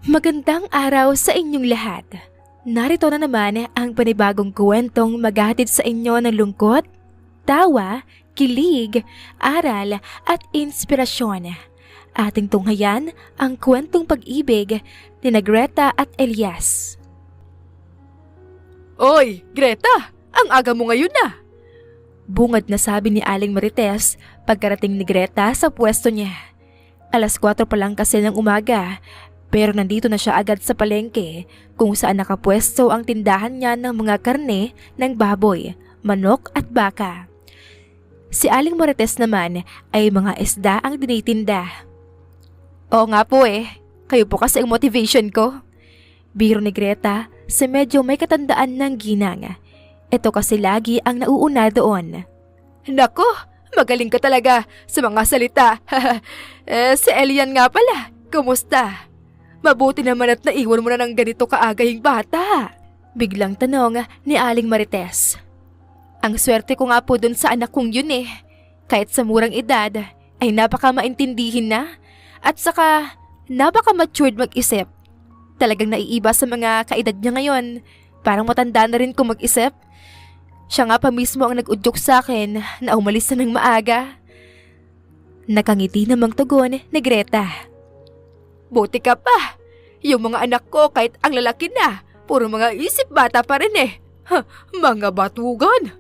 Magandang araw sa inyong lahat. Narito na naman ang panibagong kwentong maghahatid sa inyo ng lungkot, tawa, kilig, aral at inspirasyon. Ating tunghayan ang kwentong pag-ibig ni Greta at Elias. Oy, Greta! Ang aga mo ngayon na! Bungad na sabi ni Aling Marites pagkarating ni Greta sa pwesto niya. 4:00 pa lang kasi ng umaga. Pero nandito na siya agad sa palengke kung saan nakapwesto ang tindahan niya ng mga karne ng baboy, manok at baka. Si Aling Marites naman ay mga isda ang dinitinda. Oo nga po kayo po kasi ang motivation ko. Biro ni Greta sa medyo may katandaan ng ginang. Ito kasi lagi ang nauuna doon. Nako, magaling ka talaga sa mga salita. Si Elian nga pala, kumusta? Mabuti naman at naiwan mo na ng ganito kaagahing bata. Biglang tanong ni Aling Marites. Ang swerte ko nga po dun sa anak kong yun Kahit sa murang edad ay napaka maintindihin na at saka napaka matured mag-isip. Talagang naiiba sa mga kaedad niya ngayon. Parang matanda na rin kung mag-isip. Siya nga pa mismo ang nag-udyok sa akin na umalis na ng maaga. Nakangiti namang tugon ni Greta. Buti ka pa. Yung mga anak ko kahit ang lalaki na, puro mga isip bata pa rin Mga batugan.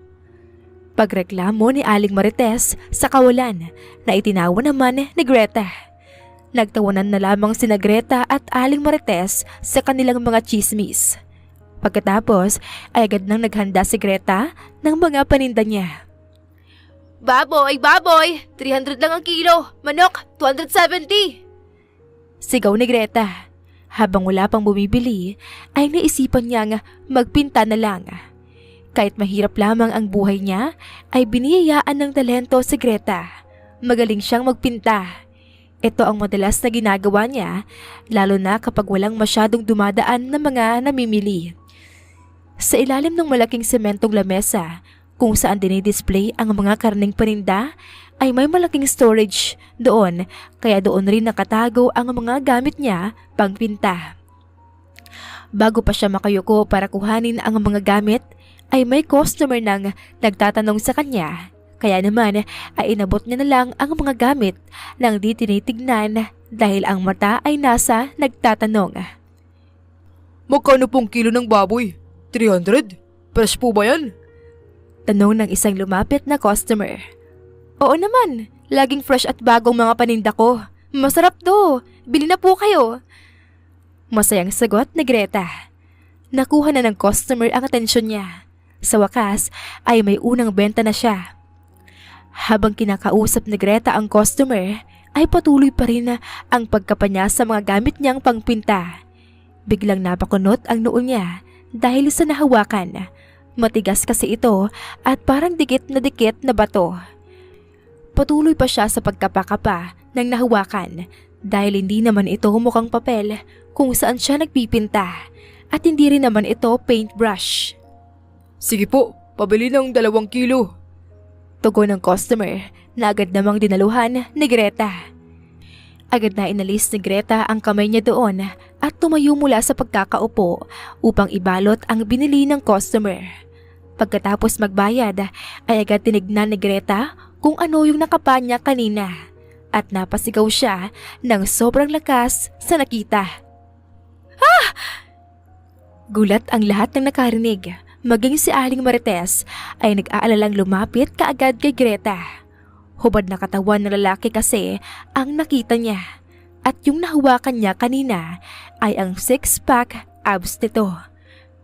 Pagreklamo ni Aling Marites sa kawalan na itinawa naman ni Greta. Nagtawanan na lamang sina Greta at Aling Marites sa kanilang mga chismis. Pagkatapos ay agad nang naghanda si Greta ng mga paninda niya. Baboy! 300 lang ang kilo. Manok, 270. Sigaw ni Greta. Habang wala pang bumibili, ay naisipan niyang magpinta na lang. Kahit mahirap lamang ang buhay niya, ay biniyayaan ng talento si Greta. Magaling siyang magpinta. Ito ang madalas na ginagawa niya, lalo na kapag walang masyadong dumadaan na mga namimili. Sa ilalim ng malaking sementong lamesa, kung saan dinidisplay ang mga karneng paninda, ay may malaking storage doon, kaya doon rin nakatago ang mga gamit niya pangpinta. Bago pa siya makayuko para kuhanin ang mga gamit, ay may customer nang nagtatanong sa kanya. Kaya naman ay inabot niya na lang ang mga gamit nang di tinitignan dahil ang mata ay nasa nagtatanong. Magkano pong kilo ng baboy? 300? Fresh po ba yan? Tanong ng isang lumapit na customer. Oo naman, laging fresh at bagong mga paninda ko. Masarap to, bili na po kayo. Masayang sagot ni Greta. Nakuha na ng customer ang atensyon niya. Sa wakas ay may unang benta na siya. Habang kinakausap ni Greta ang customer, ay patuloy pa rin ang pagkapanya sa mga gamit niyang pangpinta. Biglang napakunot ang noo niya dahil sa nahawakan. Matigas kasi ito at parang dikit na bato. Patuloy pa siya sa pagkapakapa ng nahawakan dahil hindi naman ito mukhang papel kung saan siya nagpipinta at hindi rin naman ito paintbrush. Sige po, pabili ng 2 kilo. Tugon ng customer na agad namang dinaluhan ni Greta. Agad na inalis ni Greta ang kamay niya doon at tumayo mula sa pagkakaupo upang ibalot ang binili ng customer. Pagkatapos magbayad ay agad tinignan ni Greta kung ano yung nakapanya kanina at napasigaw siya ng sobrang lakas sa nakita. Ah! Gulat ang lahat ng nakarinig, maging si Aling Marites ay nag-aalalang lumapit kaagad kay Greta. Hubad na katawan ng lalaki kasi ang nakita niya at yung nahawakan niya kanina ay ang 6-pack abs nito.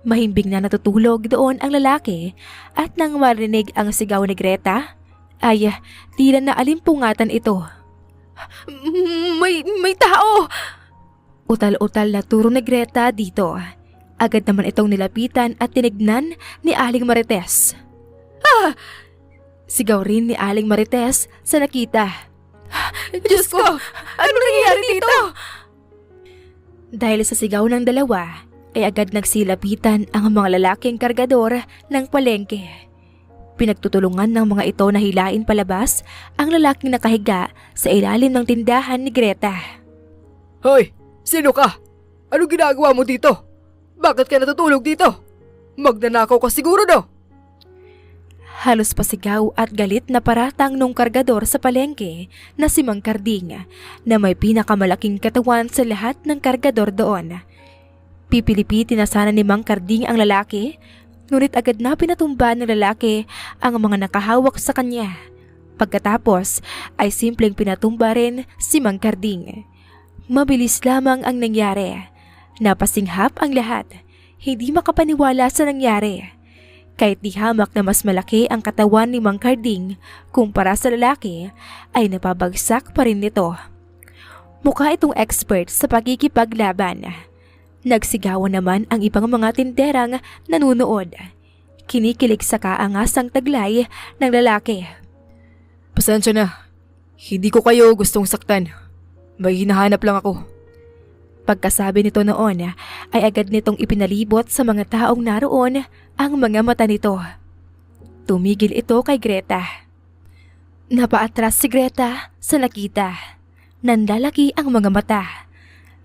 Mahimbing na natutulog doon ang lalaki at nang marinig ang sigaw ni Greta, ay tila na alimpungatan ito. May tao! Utal-utal na turo ni Greta dito. Agad naman itong nilapitan at tinignan ni Aling Marites. Ah! Sigaw rin ni Aling Marites sa nakita. Diyos ko! Ano nangyayari dito? Dahil sa sigaw ng dalawa, ay agad nagsilapitan ang mga lalaking kargador ng palengke. Pinagtutulungan ng mga ito na hilain palabas ang lalaking nakahiga sa ilalim ng tindahan ni Greta. Hoy! Sino ka? Ano ginagawa mo dito? Bakit ka natutulog dito? Magnanakaw ka siguro, no? Halos pasigaw at galit na paratang nung kargador sa palengke na si Mang Karding na may pinakamalaking katawan sa lahat ng kargador doon. Pipilipitin na sana ni Mang Karding ang lalaki, ngunit agad na pinatumba ng lalaki ang mga nakahawak sa kanya. Pagkatapos ay simpleng pinatumba rin si Mang Karding. Mabilis lamang ang nangyari. Napasinghap ang lahat, hindi makapaniwala sa nangyari. Kahit di hamak na mas malaki ang katawan ni Mang Karding kumpara sa lalaki, ay napabagsak pa rin nito. Mukha itong expert sa pagkikipaglaban. Nagsigawan naman ang ibang mga tinderang nanunood. Kinikilig sa kaangasang taglay ng lalaki. Pasensya na. Hindi ko kayo gustong saktan. May hinahanap lang ako. Pagkasabi nito noon ay agad nitong ipinalibot sa mga taong naroon ang mga mata nito. Tumigil ito kay Greta. Napaatras si Greta sa nakita. Nanlalaki ang mga mata.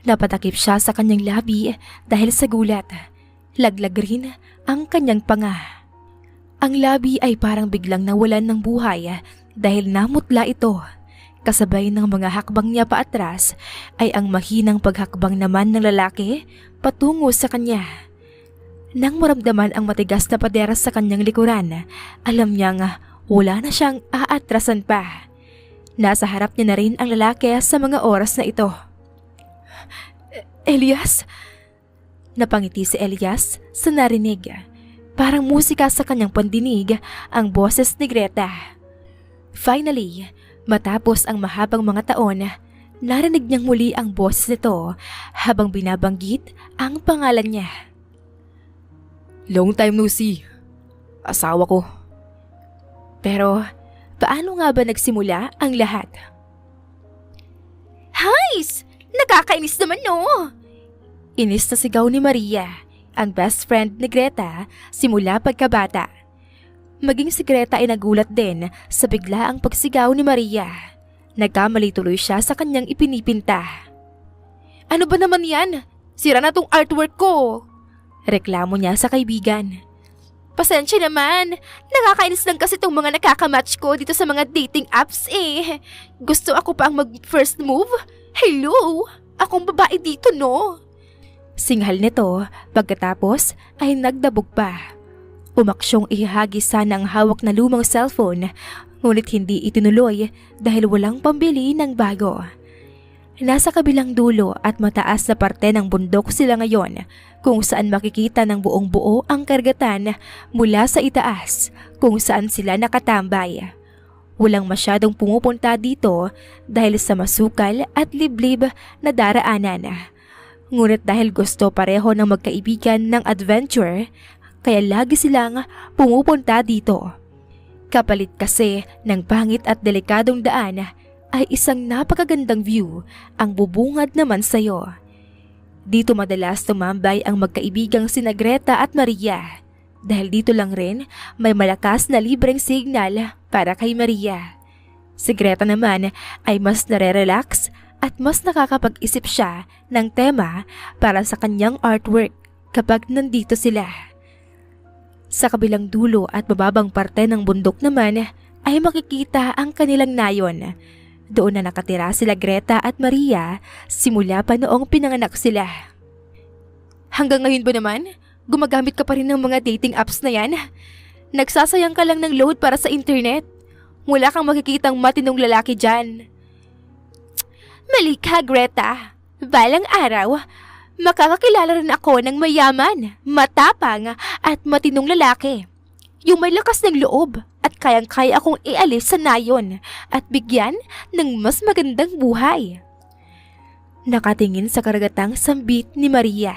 Napatakip siya sa kanyang labi dahil sa gulat. Laglag rin ang kanyang panga. Ang labi ay parang biglang nawalan ng buhay dahil namutla ito. Kasabay ng mga hakbang niya paatras ay ang mahinang paghakbang naman ng lalaki patungo sa kanya. Nang maramdaman ang matigas na pader sa kanyang likuran, alam niyang wala na siyang aatrasan pa. Nasa harap niya na rin ang lalaki sa mga oras na ito. Elias? Napangiti si Elias sa narinig. Parang musika sa kanyang pandinig ang boses ni Greta. Finally, matapos ang mahabang mga taon, narinig niyang muli ang boses nito habang binabanggit ang pangalan niya. Long time no see. Asawa ko. Pero paano nga ba nagsimula ang lahat? Hays! Nakakainis naman no! Inis na sigaw ni Maria, ang best friend ni Greta simula pagkabata. Maging si Greta ay nagulat din sa biglaang pagsigaw ni Maria. Nagkamali tuloy siya sa kanyang ipinipinta. Ano ba naman yan? Sira na tong artwork ko! Reklamo niya sa kaibigan. Pasensya naman, nakakainis lang kasi tong mga nakakamatch ko dito sa mga dating apps eh. Gusto ako pa ang mag-first move? Hello! Akong babae dito no? Singhal nito pagkatapos ay nagdabog pa. Umaksyong ihahagis sana ang hawak na lumang cellphone, ngunit hindi itinuloy dahil walang pambili ng bago. Nasa kabilang dulo at mataas na parte ng bundok sila ngayon, kung saan makikita ng buong buo ang karagatan mula sa itaas kung saan sila nakatambay. Walang masyadong pumupunta dito dahil sa masukal at liblib na daraanan. Ngunit dahil gusto pareho ng magkaibigan ng adventure, kaya lagi silang pumupunta dito. Kapalit kasi ng pangit at delikadong daan ay isang napakagandang view ang bubungad naman sa'yo. Dito madalas tumambay ang magkaibigang sina Greta at Maria dahil dito lang rin may malakas na libreng signal para kay Maria. Si Greta naman ay mas nare-relax at mas nakakapag-isip siya ng tema para sa kanyang artwork kapag nandito sila. Sa kabilang dulo at bababang parte ng bundok naman ay makikita ang kanilang nayon. Doon na nakatira sila Greta at Maria simula pa noong pinanganak sila. Hanggang ngayon ba naman, gumagamit ka pa rin ng mga dating apps na yan? Nagsasayang ka lang ng load para sa internet. Wala kang makikitang matinong lalaki dyan. Mali ka, Greta. Balang araw, makakakilala rin ako ng mayaman, matapang at matinong lalaki. Yung may lakas ng loob at kayang-kaya akong ialis sa nayon at bigyan ng mas magandang buhay. Nakatingin sa karagatang sambit ni Maria.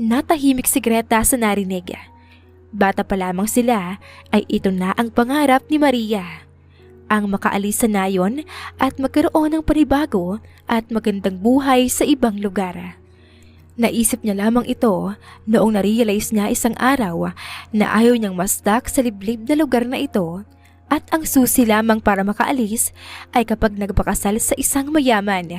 Natahimik si Greta sa narinig. Bata pa lamang sila ay ito na ang pangarap ni Maria. Ang makaalis sa nayon at magkaroon ng panibago at magandang buhay sa ibang lugar. Naisip niya lamang ito noong na-realize niya isang araw na ayaw niyang mastak sa liblib na lugar na ito at ang susi lamang para makaalis ay kapag nagpakasal sa isang mayaman.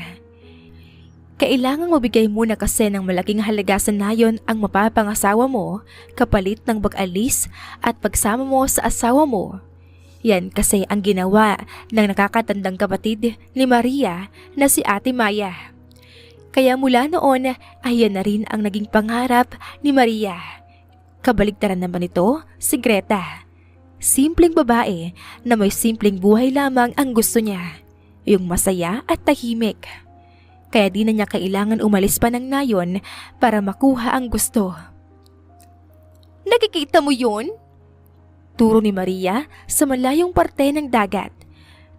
Kailangang mabigay muna kasi ng malaking halaga sa nayon ang mapapangasawa mo kapalit ng pag-alis at pagsama mo sa asawa mo. Yan kasi ang ginawa ng nakakatandang kapatid ni Maria na si Ate Maya. Kaya mula noon ay yan na rin ang naging pangarap ni Maria. Kabaligtaran naman ito si Greta. Simpleng babae na may simpleng buhay lamang ang gusto niya. Yung masaya at tahimik. Kaya di na niya kailangan umalis pa ng nayon para makuha ang gusto. Nakikita mo yun? Turo ni Maria sa malayong parte ng dagat.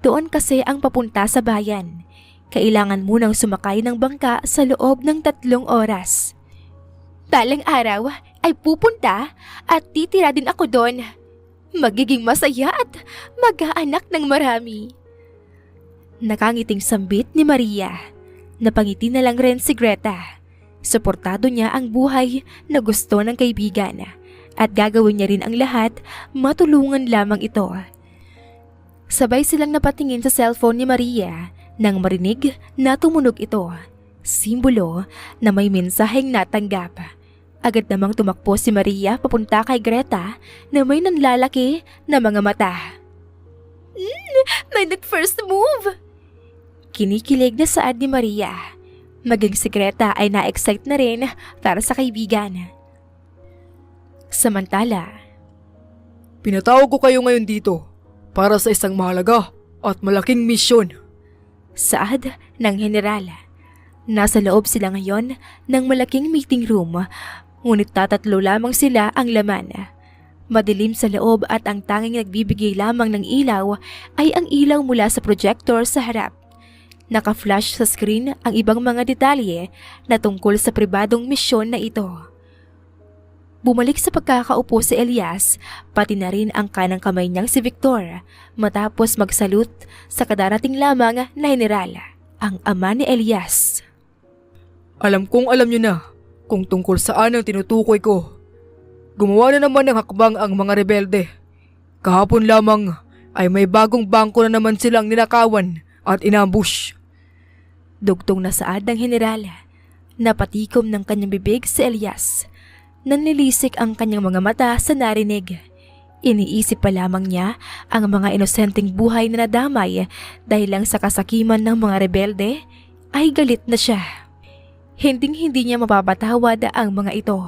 Doon kasi ang papunta sa bayan. Kailangan munang sumakay ng bangka sa loob ng 3 oras. Balang araw ay pupunta at titira din ako doon. Magiging masaya at mag-aanak ng marami. Nakangiting sambit ni Maria. Napangiti na lang rin si Greta. Suportado niya ang buhay na gusto ng kaibigan at gagawin niya rin ang lahat matulungan lamang ito. Sabay silang napatingin sa cellphone ni Maria nang marinig na tumunog ito. Simbolo na may mensaheng natanggap. Agad namang tumakbo si Maria papunta kay Greta na may nanlalaki na mga mata. May nag-first move! Kinikilig na saad ni Maria. Maging si Greta ay na-excite na rin para sa kaibigan. Samantala, pinatawag ko kayo ngayon dito para sa isang mahalaga at malaking misyon. saad ng general. Nasa loob sila ngayon ng malaking meeting room, ngunit tatatlo lamang sila ang laman. Madilim sa loob at ang tanging nagbibigay lamang ng ilaw ay ang ilaw mula sa projector sa harap. Naka-flash sa screen ang ibang mga detalye na tungkol sa pribadong misyon na ito. Bumalik sa pagkakaupo si Elias, pati na rin ang kanang kamay niyang si Victor matapos magsalut sa kadarating lamang na general, ang ama ni Elias. Alam kong alam niyo na kung tungkol saan ang tinutukoy ko. Gumawa na naman ng hakbang ang mga rebelde. Kahapon lamang ay may bagong bangko na naman silang ninakawan at inambush. Dugtong na saad ng general. Napatikom ng kanyang bibig si Elias. Nanlilisik ang kanyang mga mata sa narinig. Iniisip pa lamang niya ang mga inosenteng buhay na nadamay dahil lang sa kasakiman ng mga rebelde ay galit na siya. Hinding-hindi niya mapapatawad ang mga ito.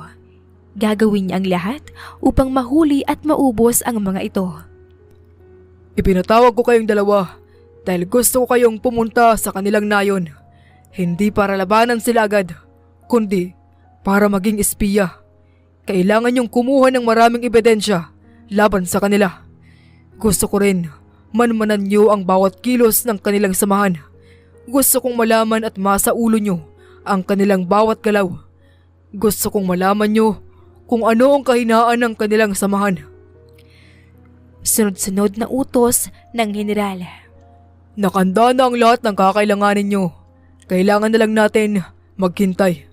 Gagawin niya ang lahat upang mahuli at maubos ang mga ito. Ipinatawag ko kayong dalawa dahil gusto ko kayong pumunta sa kanilang nayon. Hindi para labanan sila agad, kundi para maging espiya. Kailangan niyong kumuha ng maraming ebidensya laban sa kanila. Gusto ko rin manmanan niyo ang bawat kilos ng kanilang samahan. Gusto kong malaman at masaulo niyo ang kanilang bawat galaw. Gusto kong malaman niyo kung ano ang kahinaan ng kanilang samahan. Sunod-sunod na utos ng general. Nakanda na ang lahat ng kakailanganin niyo. Kailangan na lang natin maghintay.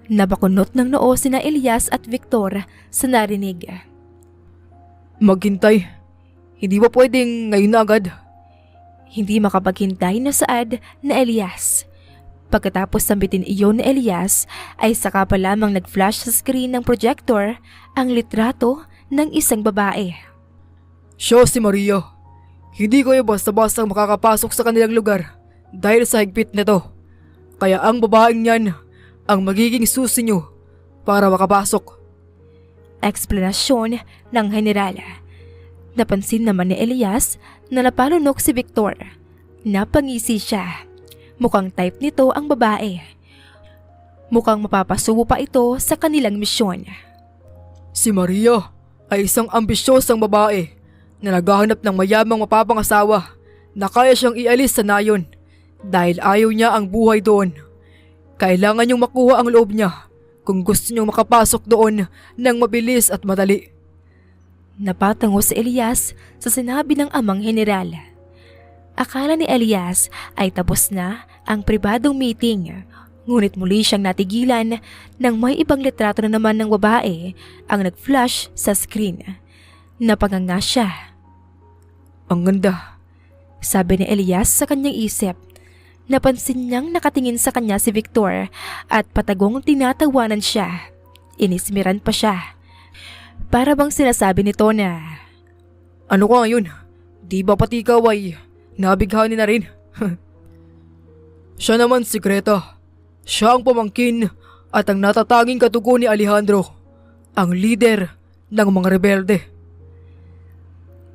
Nabakunot ng noo sina Elias at Victor sa narinig. Maghintay? Hindi ba pwedeng ngayon na agad? Hindi makapaghintay na saad na Elias. Pagkatapos sambitin iyon ni Elias ay saka pa lamang nag-flash sa screen ng projector ang litrato ng isang babae. Siya si Maria. Hindi kayo basta-basta makakapasok sa kanilang lugar dahil sa higpit nito. Kaya ang babaeng yan ang magiging susi nyo para makapasok. Eksplanasyon ng general. Napansin naman ni Elias na napalunok si Victor. Napangisi siya. Mukhang type nito ang babae. Mukhang mapapasubo pa ito sa kanilang misyon. Si Maria ay isang ambisyosang babae na naghahanap ng mayamang mapapangasawa na kaya siyang ialis sa nayon dahil ayaw niya ang buhay doon. Kailangan niyong makuha ang loob niya kung gusto niyong makapasok doon ng mabilis at madali. Napatango si Elias sa sinabi ng amang general. Akala ni Elias ay tapos na ang pribadong meeting, ngunit muli siyang natigilan nang may ibang litrato na naman ng babae ang nag-flash sa screen. Napanganga siya. Ang ganda. Sabi ni Elias sa kanyang isip. Napansin niyang nakatingin sa kanya si Victor at patagong tinatawanan siya. Inismiran pa siya. Para bang sinasabi nito na, Ano ka ngayon? Di ba pati ikaw ay nabighani na rin? Siya naman si Greta. Siya ang pamangkin at ang natatanging katugo ni Alejandro, ang lider ng mga rebelde.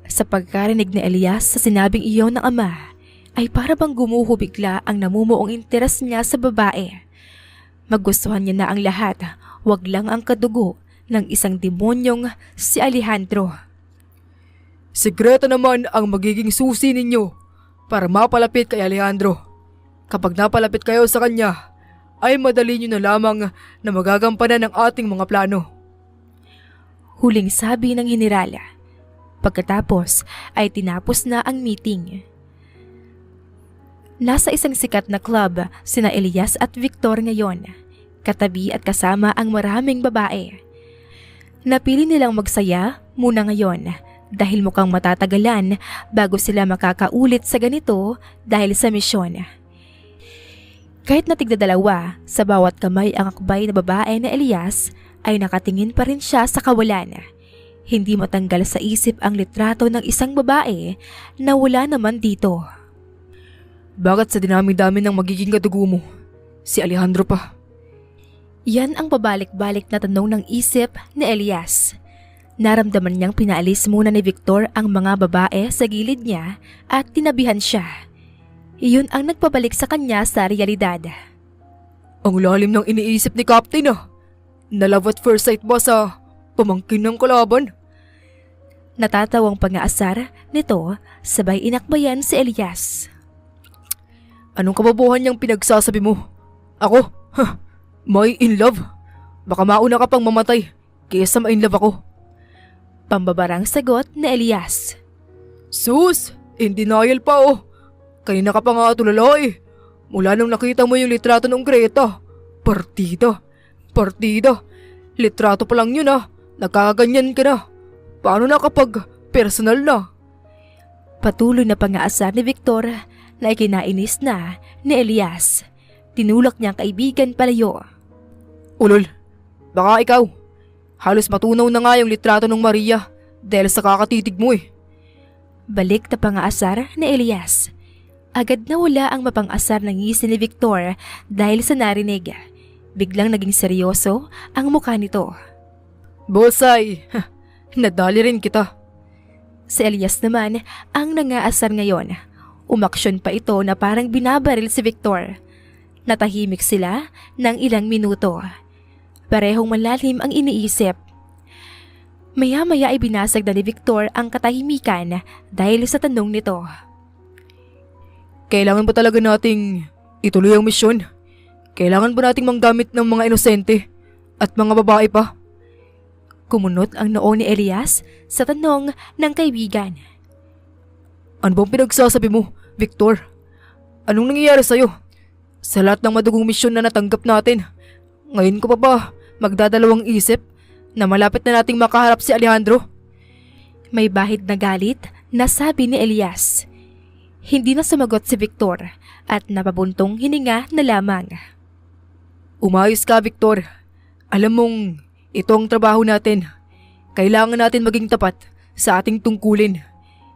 Sa pagkarinig ni Elias sa sinabing iyon ng ama, ay para bang gumuho bigla ang namumuong interes niya sa babae. Magustuhan niya na ang lahat, wag lang ang kadugo ng isang demonyong si Alejandro. Si Greta naman ang magiging susi ninyo para mapalapit kay Alejandro. Kapag napalapit kayo sa kanya, ay madali nyo na lamang na magagampanan ang ating mga plano. Huling sabi ng Henerala. Pagkatapos ay tinapos na ang meeting. Nasa isang sikat na club sina Elias at Victor ngayon. Katabi at kasama ang maraming babae. Napili nilang magsaya muna ngayon dahil mukhang matatagalan bago sila makakaulit sa ganito dahil sa misyon. Kahit na tigdadalawa sa bawat kamay ang akbay na babae na Elias, ay nakatingin pa rin siya sa kawalan. Hindi matanggal sa isip ang litrato ng isang babae na wala naman dito. Bakit sa dinami-dami ng magiging kadugo mo, si Alejandro pa? Yan ang pabalik-balik na tanong ng isip ni Elias. Naramdaman niyang pinaalis muna ni Victor ang mga babae sa gilid niya at tinabihan siya. Iyon ang nagpabalik sa kanya sa realidad. Ang lalim ng iniisip ni Captain ah. Na love at first sight ba sa pamangkin ng kalaban? Natatawang pang-aasar nito sabay inakbayan si Elias. Anong kababuhan niyang pinagsasabi mo? Ako? May in love? Baka mauna ka pang mamatay kaysa ma-in love ako. Pambabarang sagot ni Elias. Sus! In denial pa oh. Kanina ka pa nga tulala eh. Mula nung nakita mo yung litrato ng Greta. Partida. Litrato pa lang yun ah. Nagkakaganyan ka na. Paano na kapag personal na? Patuloy na pang-aasar ni Victor na ikinainis na ni Elias. Tinulak niya ang kaibigan palayo. Ulol, baka ikaw. Halos matunaw na nga yung litrato ng Maria dahil sa kakatitig mo eh. Balik na pang-aasar ni Elias. Agad na wala ang mapang-asar ng ngisi ni Victor dahil sa narinig. Biglang naging seryoso ang mukha nito. Bullseye! Nadali rin kita. Si Elias naman ang nangaasar ngayon. Umaksyon pa ito na parang binabaril si Victor. Natahimik sila ng ilang minuto. Parehong malalim ang iniisip. Maya-maya ay binasag na ni Victor ang katahimikan dahil sa tanong nito. Kailangan ba talaga nating ituloy ang misyon? Kailangan ba nating manggamit ng mga inosente at mga babae pa? Kumunot ang noo ni Elias sa tanong ng kaibigan. Ano bang pinagsasabi mo, Victor? Anong nangyayari sa'yo? Sa lahat ng madugong misyon na natanggap natin, ngayon ko pa ba magdadalawang isip na malapit na nating makaharap si Alejandro? May bahid na galit na sabi ni Elias. Hindi na sumagot si Victor at napabuntong hininga na lamang. Umayos ka, Victor. Alam mong ito ang trabaho natin. Kailangan natin maging tapat sa ating tungkulin.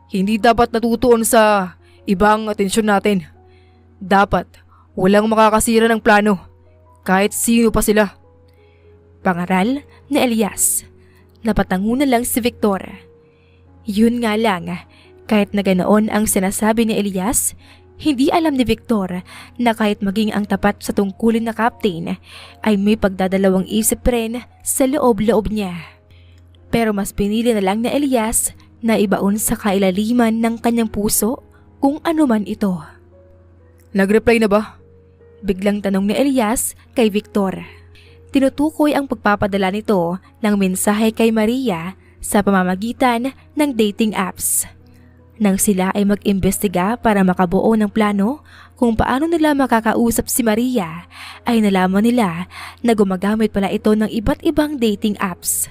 Hindi dapat natutuon sa ibang atensyon natin. Dapat walang makakasira ng plano, kahit sino pa sila. Pangaral ni Elias. Napatango na lang si Victor. Yun nga lang, kahit na ganoon ang sinasabi ni Elias, hindi alam ni Victor na kahit maging ang tapat sa tungkulin na captain ay may pagdadalawang isip rin sa loob-loob niya. Pero mas pinili na lang ni Elias na ibaon sa kailaliman ng kanyang puso kung ano man ito. Nag-reply na ba? Biglang tanong ni Elias kay Victor. Tinutukoy ang pagpapadala nito ng mensahe kay Maria sa pamamagitan ng dating apps. Nang sila ay mag-imbestiga para makabuo ng plano kung paano nila makakausap si Maria, ay nalaman nila na gumagamit pala ito ng iba't ibang dating apps.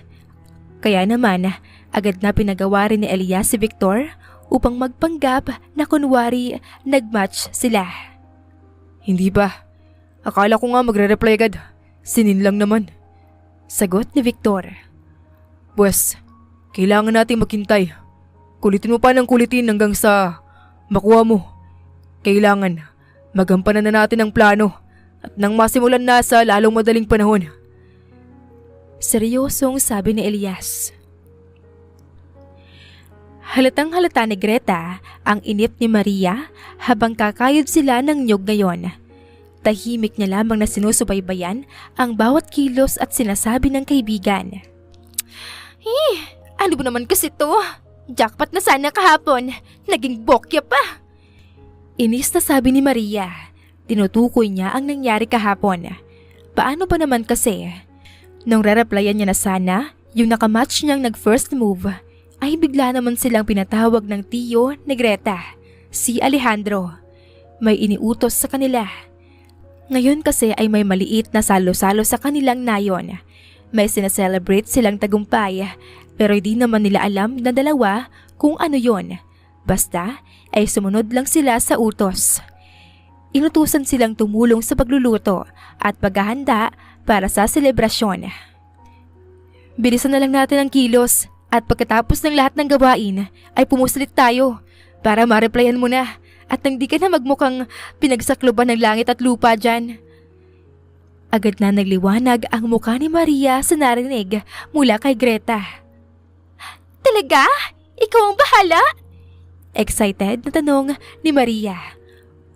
Kaya naman, agad na pinagawa rin ni Elias si Victor upang magpanggap na kunwari nag-match sila. Hindi ba? Akala ko nga magre-reply agad. Sinin lang naman. Sagot ni Victor. Pwes, kailangan nating maghintay. Kulitin mo pa ng kulitin hanggang sa makuha mo. Kailangan magampanan na natin ang plano at nang masimulan na sa lalong madaling panahon. Seryosong sabi ni Elias. Halatang halata ni Greta ang inip ni Maria habang kakayod sila ng niyog ngayon. Tahimik niya lamang na sinusubaybayan ang bawat kilos at sinasabi ng kaibigan. Ano ba naman kasi to? Jackpot na sana kahapon. Naging bokya pa. Inis na sabi ni Maria. Tinutukoy niya ang nangyari kahapon. Paano ba naman kasi? Nung re-replyan niya na sana, yung nakamatch niyang nag-first move, ay bigla naman silang pinatawag ng tiyo ni Greta, si Alejandro. May iniutos sa kanila. Ngayon kasi ay may maliit na salo-salo sa kanilang nayon. May sinaselebrate silang tagumpay, pero hindi naman nila alam na dalawa kung ano yon. Basta ay sumunod lang sila sa utos. Inutusan silang tumulong sa pagluluto at paghahanda para sa selebrasyon. Bilisan na lang natin ang kilos at pagkatapos ng lahat ng gawain ay pumuslit tayo para ma-replyan mo na at hindi ka na magmukhang pinagsakloban ng langit at lupa dyan. Agad na nagliwanag ang mukha ni Maria sa narinig mula kay Greta. Talaga? Ikaw ang bahala? Excited na tanong ni Maria.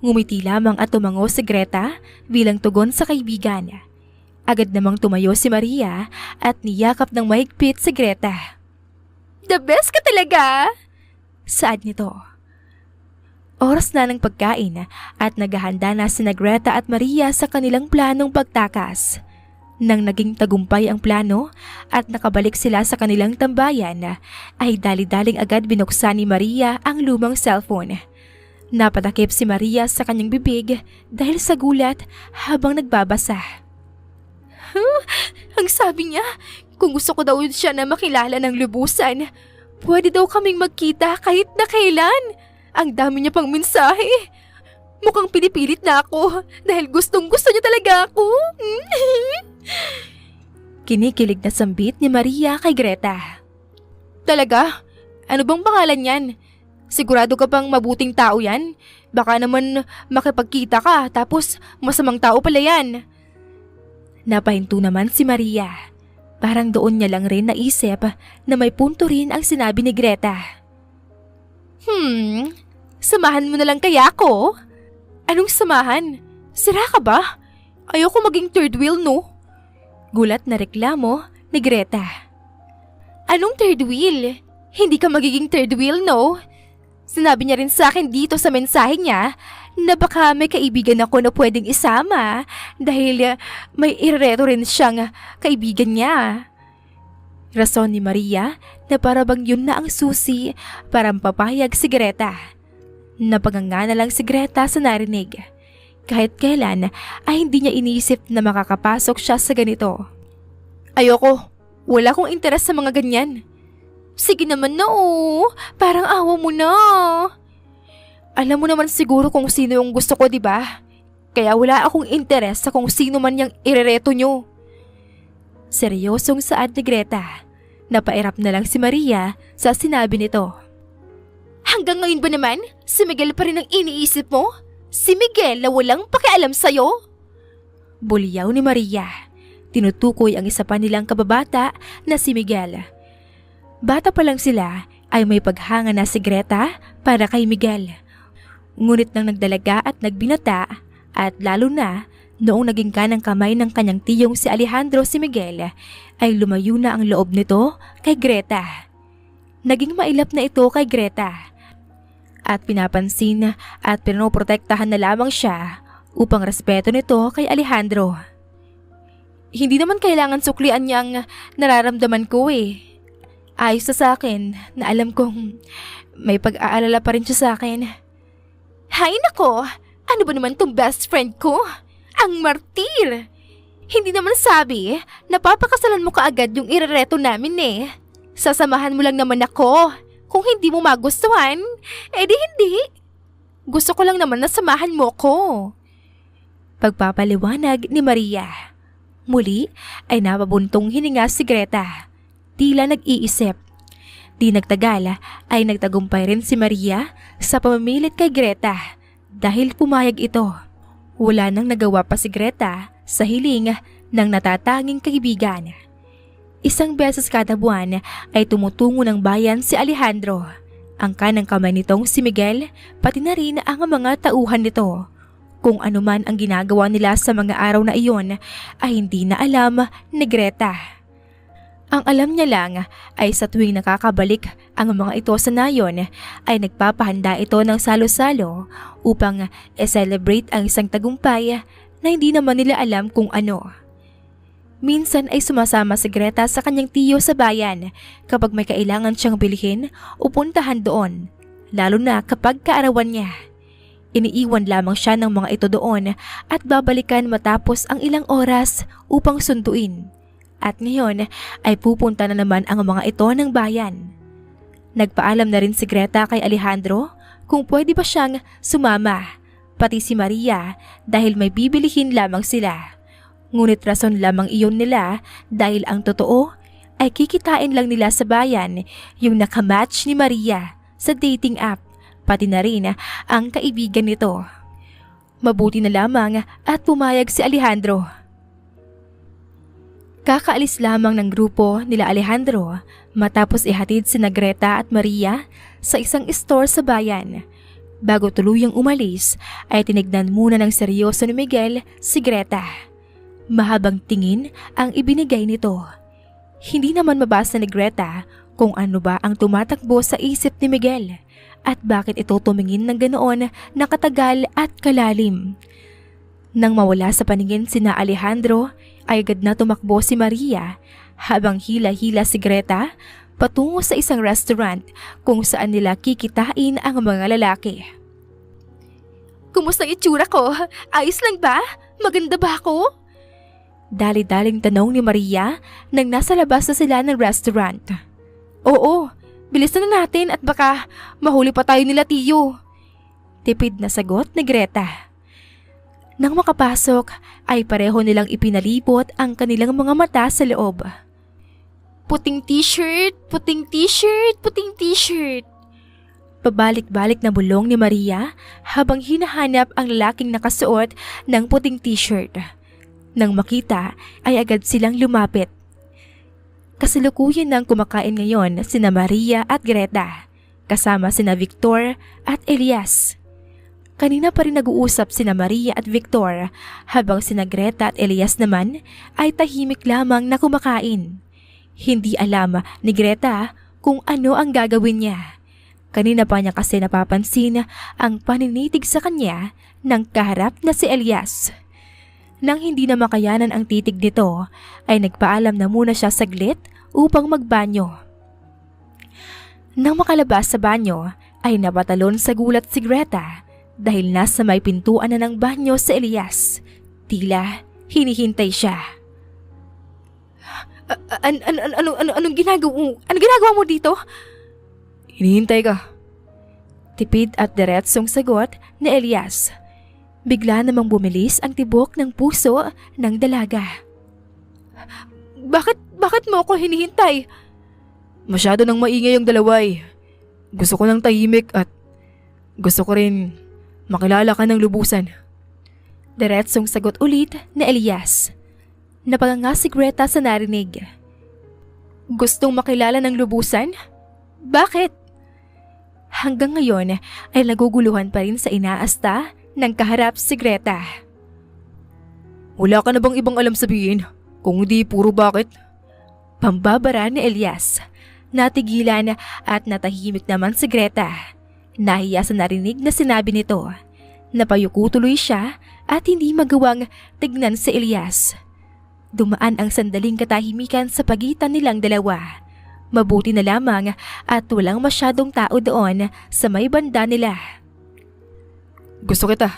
Ngumiti lamang at tumango si Greta bilang tugon sa kaibigan. Agad namang tumayo si Maria at niyakap ng mahigpit si Greta. The best ka talaga! Saad nito. Oras na ng pagkain at naghahanda na sina Greta at Maria sa kanilang planong pagtakas. Nang naging tagumpay ang plano at nakabalik sila sa kanilang tambayan, ay dali-daling agad binuksan ni Maria ang lumang cellphone. Napatakip si Maria sa kanyang bibig dahil sa gulat habang nagbabasa. Ang sabi niya, kung gusto ko daw siya na makilala ng lubusan, pwede daw kaming magkita kahit na kailan. Ang dami niya pang mensahe. Mukhang pinipilit na ako dahil gustong gusto niya talaga ako. Kinikilig na sambit ni Maria kay Greta. Talaga? Ano bang pangalan yan? Sigurado ka pang mabuting tao yan? Baka naman makipagkita ka tapos masamang tao pala yan. Napahinto naman si Maria. Parang doon niya lang rin naisip na may punto rin ang sinabi ni Greta. Samahan mo na lang kaya ako? Anong samahan? Sira ka ba? Ayoko maging third wheel, no? Gulat na reklamo ni Greta. Anong third wheel? Hindi ka magiging third wheel, no? Sinabi niya rin sa akin dito sa mensahe niya na baka may kaibigan ako na pwedeng isama dahil may irereto rin siyang kaibigan niya. Rason ni Maria na parabang yun na ang susi para mapapayag si Greta. Napanganga na lang si Greta sa narinig. Kahit kailan ay hindi niya inisip na makakapasok siya sa ganito. Ayoko. Wala akong interes sa mga ganyan. Sige naman na parang awa mo na. Alam mo naman siguro kung sino yung gusto ko, di ba? Kaya wala akong interes sa kung sino man yung irereto nyo. Seryosong saad ni Greta. Napairap na lang si Maria sa sinabi nito. Hanggang ngayon ba naman, si Miguel pa rin ang iniisip mo? Si Miguel na walang pakialam sa'yo? Buliyaw ni Maria. Tinutukoy ang isa pa nilang kababata na si Miguel. Bata pa lang sila ay may paghanga na si Greta para kay Miguel. Ngunit nang nagdalaga at nagbinata at lalo na noong naging kanang kamay ng kanyang tiyong si Alejandro si Miguel ay lumayo na ang loob nito kay Greta. Naging mailap na ito kay Greta at pinapansin at pinoprotektahan na lamang siya upang respeto nito kay Alejandro. Hindi naman kailangan suklian niyang nararamdaman ko eh. Ayos na sa akin na alam kong may pag-aalala pa rin siya sa akin. Hay nako, ano ba naman tong best friend ko? Ang martir! Hindi naman sabi na papakasalan mo kaagad yung irereto namin eh. Sasamahan mo lang naman ako. Kung hindi mo magustuhan, edi hindi. Gusto ko lang naman na samahan mo ko. Pagpapaliwanag ni Maria. Muli ay napabuntong hininga si Greta. Tila nag-iisip. Di nagtagal ay nagtagumpay rin si Maria sa pamimilit kay Greta dahil pumayag ito. Wala nang nagawa pa si Greta sa hiling ng natatanging kaibigan. Isang beses kada buwan ay tumutungo ng bayan si Alejandro. Ang kanang kamay nitong si Miguel, pati na rin ang mga tauhan nito. Kung ano man ang ginagawa nila sa mga araw na iyon ay hindi na alam ni Greta. Ang alam niya lang ay sa tuwing nakakabalik ang mga ito sa nayon ay nagpapahanda ito ng salo-salo upang celebrate ang isang tagumpay na hindi naman nila alam kung ano. Minsan ay sumasama si Greta sa kanyang tiyo sa bayan kapag may kailangan siyang bilhin o puntahan doon, lalo na kapag kaarawan niya. Iniiwan lamang siya ng mga ito doon at babalikan matapos ang ilang oras upang sunduin. At ngayon ay pupunta na naman ang mga ito ng bayan. Nagpaalam na rin si Greta kay Alejandro kung pwede ba siyang sumama, pati si Maria dahil may bibilihin lamang sila. Ngunit rason lamang iyon nila dahil ang totoo ay kikitain lang nila sa bayan yung nakamatch ni Maria sa dating app, pati na rin ang kaibigan nito. Mabuti na lamang at pumayag si Alejandro. Kakaalis lamang ng grupo nila Alejandro matapos ihatid sina Greta at Maria sa isang store sa bayan. Bago tuluyang umalis ay tinignan muna ng seryoso ni Miguel si Greta. Mahabang tingin ang ibinigay nito. Hindi naman mabasa ni Greta kung ano ba ang tumatakbo sa isip ni Miguel at bakit ito tumingin ng ganoon na katagal at kalalim. Nang mawala sa paningin sina Alejandro, ay agad na tumakbo si Maria habang hila-hila si Greta patungo sa isang restaurant kung saan nila kikitain ang mga lalaki. Kumusta ang itsura ko? Ayos lang ba? Maganda ba ako? Dali-daling tanong ni Maria nang nasa labas na sila ng restaurant. Oo, bilisan na natin at baka mahuli pa tayo nila tiyo. Tipid na sagot ni Greta. Nang makapasok ay pareho nilang ipinalibot ang kanilang mga mata sa loob. Puting t-shirt, puting t-shirt, puting t-shirt. Pabalik-balik na bulong ni Maria habang hinahanap ang lalaking nakasuot ng puting t-shirt. Nang makita ay agad silang lumapit. Kasalukuyan nang kumakain ngayon sina Maria at Greta, kasama sina Victor at Elias. Kanina pa rin nag-uusap sina Maria at Victor habang sina Greta at Elias naman ay tahimik lamang na kumakain. Hindi alam ni Greta kung ano ang gagawin niya. Kanina pa niya kasi napapansin ang paninitig sa kanya ng kaharap na si Elias. Nang hindi na makayanan ang titig nito ay nagpaalam na muna siya saglit upang magbanyo. Nang makalabas sa banyo ay napatalon sa gulat si Greta dahil nasa may pintuan na ng banyo si Elias. Tila hinihintay siya. Anong ginagawa mo dito? Hinihintay ka. Tipid at diretsong sagot ni Elias. Bigla namang bumilis ang tibok ng puso ng dalaga. Bakit mo ako hinihintay? Masyado nang maingay yung dalawa eh. Gusto ko ng tahimik at gusto ko rin makilala ka ng lubusan. Diretsong sagot ulit ni Elias. Napanganga si Greta sa narinig. Gustong makilala ng lubusan? Bakit? Hanggang ngayon ay naguguluhan pa rin sa inaasta ng kaharap si Greta. Wala ka na bang ibang alam sabihin? Kung hindi puro bakit? Pambabara ni Elias. Natigilan at natahimik naman si Greta. Nahiya sa narinig na sinabi nito. Napayuko tuloy siya at hindi magawang tignan si Elias. Dumaan ang sandaling katahimikan sa pagitan nilang dalawa. Mabuti na lamang at walang masyadong tao doon sa may banda nila. Gusto kita.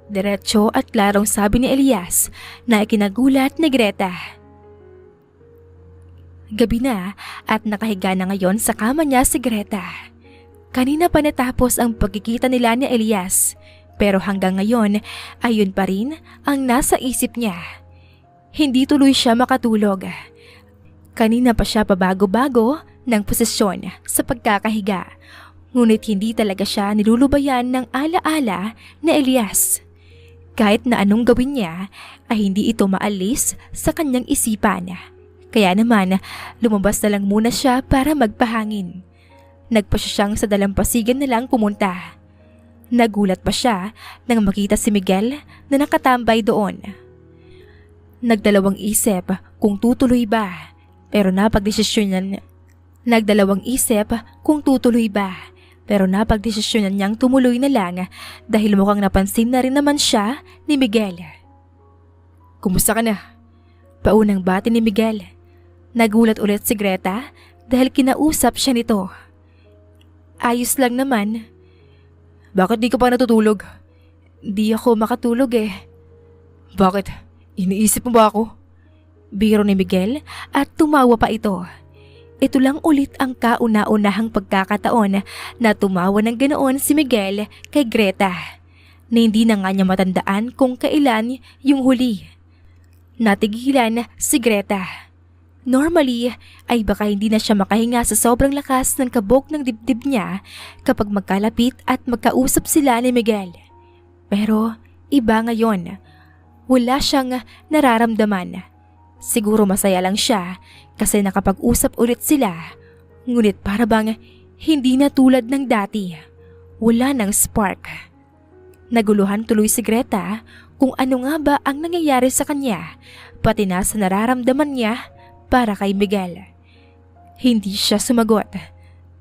Diretso at klarong sabi ni Elias na ikinagulat ni Greta. Gabi na at nakahiga na ngayon sa kama niya si Greta. Kanina pa natapos ang pagkikita nila ni Elias Pero hanggang ngayon, ayun pa rin ang nasa isip niya. Hindi tuloy siya makatulog. Kanina pa siya pabago-bago ng posisyon sa pagkakahiga. Ngunit hindi talaga siya nilulubayan ng alaala na Elias. Kahit na anong gawin niya ay hindi ito maalis sa kanyang isipan. Kaya naman lumabas na lang muna siya para magpahangin. Nagpasya siyang sa dalampasigan na lang pumunta. Nagulat pa siya nang makita si Miguel na nakatambay doon. Nagdalawang isip kung tutuloy ba, pero napagdesisyonan niyang tumuloy na lang dahil mukhang napansin na rin naman siya ni Miguel. Kumusta ka na? Paunang bati ni Miguel. Nagulat ulit si Greta dahil kinausap siya nito. Ayos lang naman. Bakit di ka pa natutulog? Di ako makatulog eh. Bakit? Iniisip mo ba ako? Biro ni Miguel at tumawa pa ito. Ito lang ulit ang kauna-unahang pagkakataon na tumawa ng ganoon si Miguel kay Greta, na hindi na nga niya matandaan kung kailan yung huli. Natigilan si Greta. Normally ay baka hindi na siya makahinga sa sobrang lakas ng kabog ng dibdib niya kapag magkalapit at magkausap sila ni Miguel. Pero iba ngayon. Wala siyang nararamdaman. Siguro masaya lang siya kasi nakapag-usap ulit sila. Ngunit para bang hindi na tulad ng dati. Wala nang spark. Naguluhan tuloy si Greta kung ano nga ba ang nangyayari sa kanya, pati na sa nararamdaman niya para kay Miguel. Hindi siya sumagot.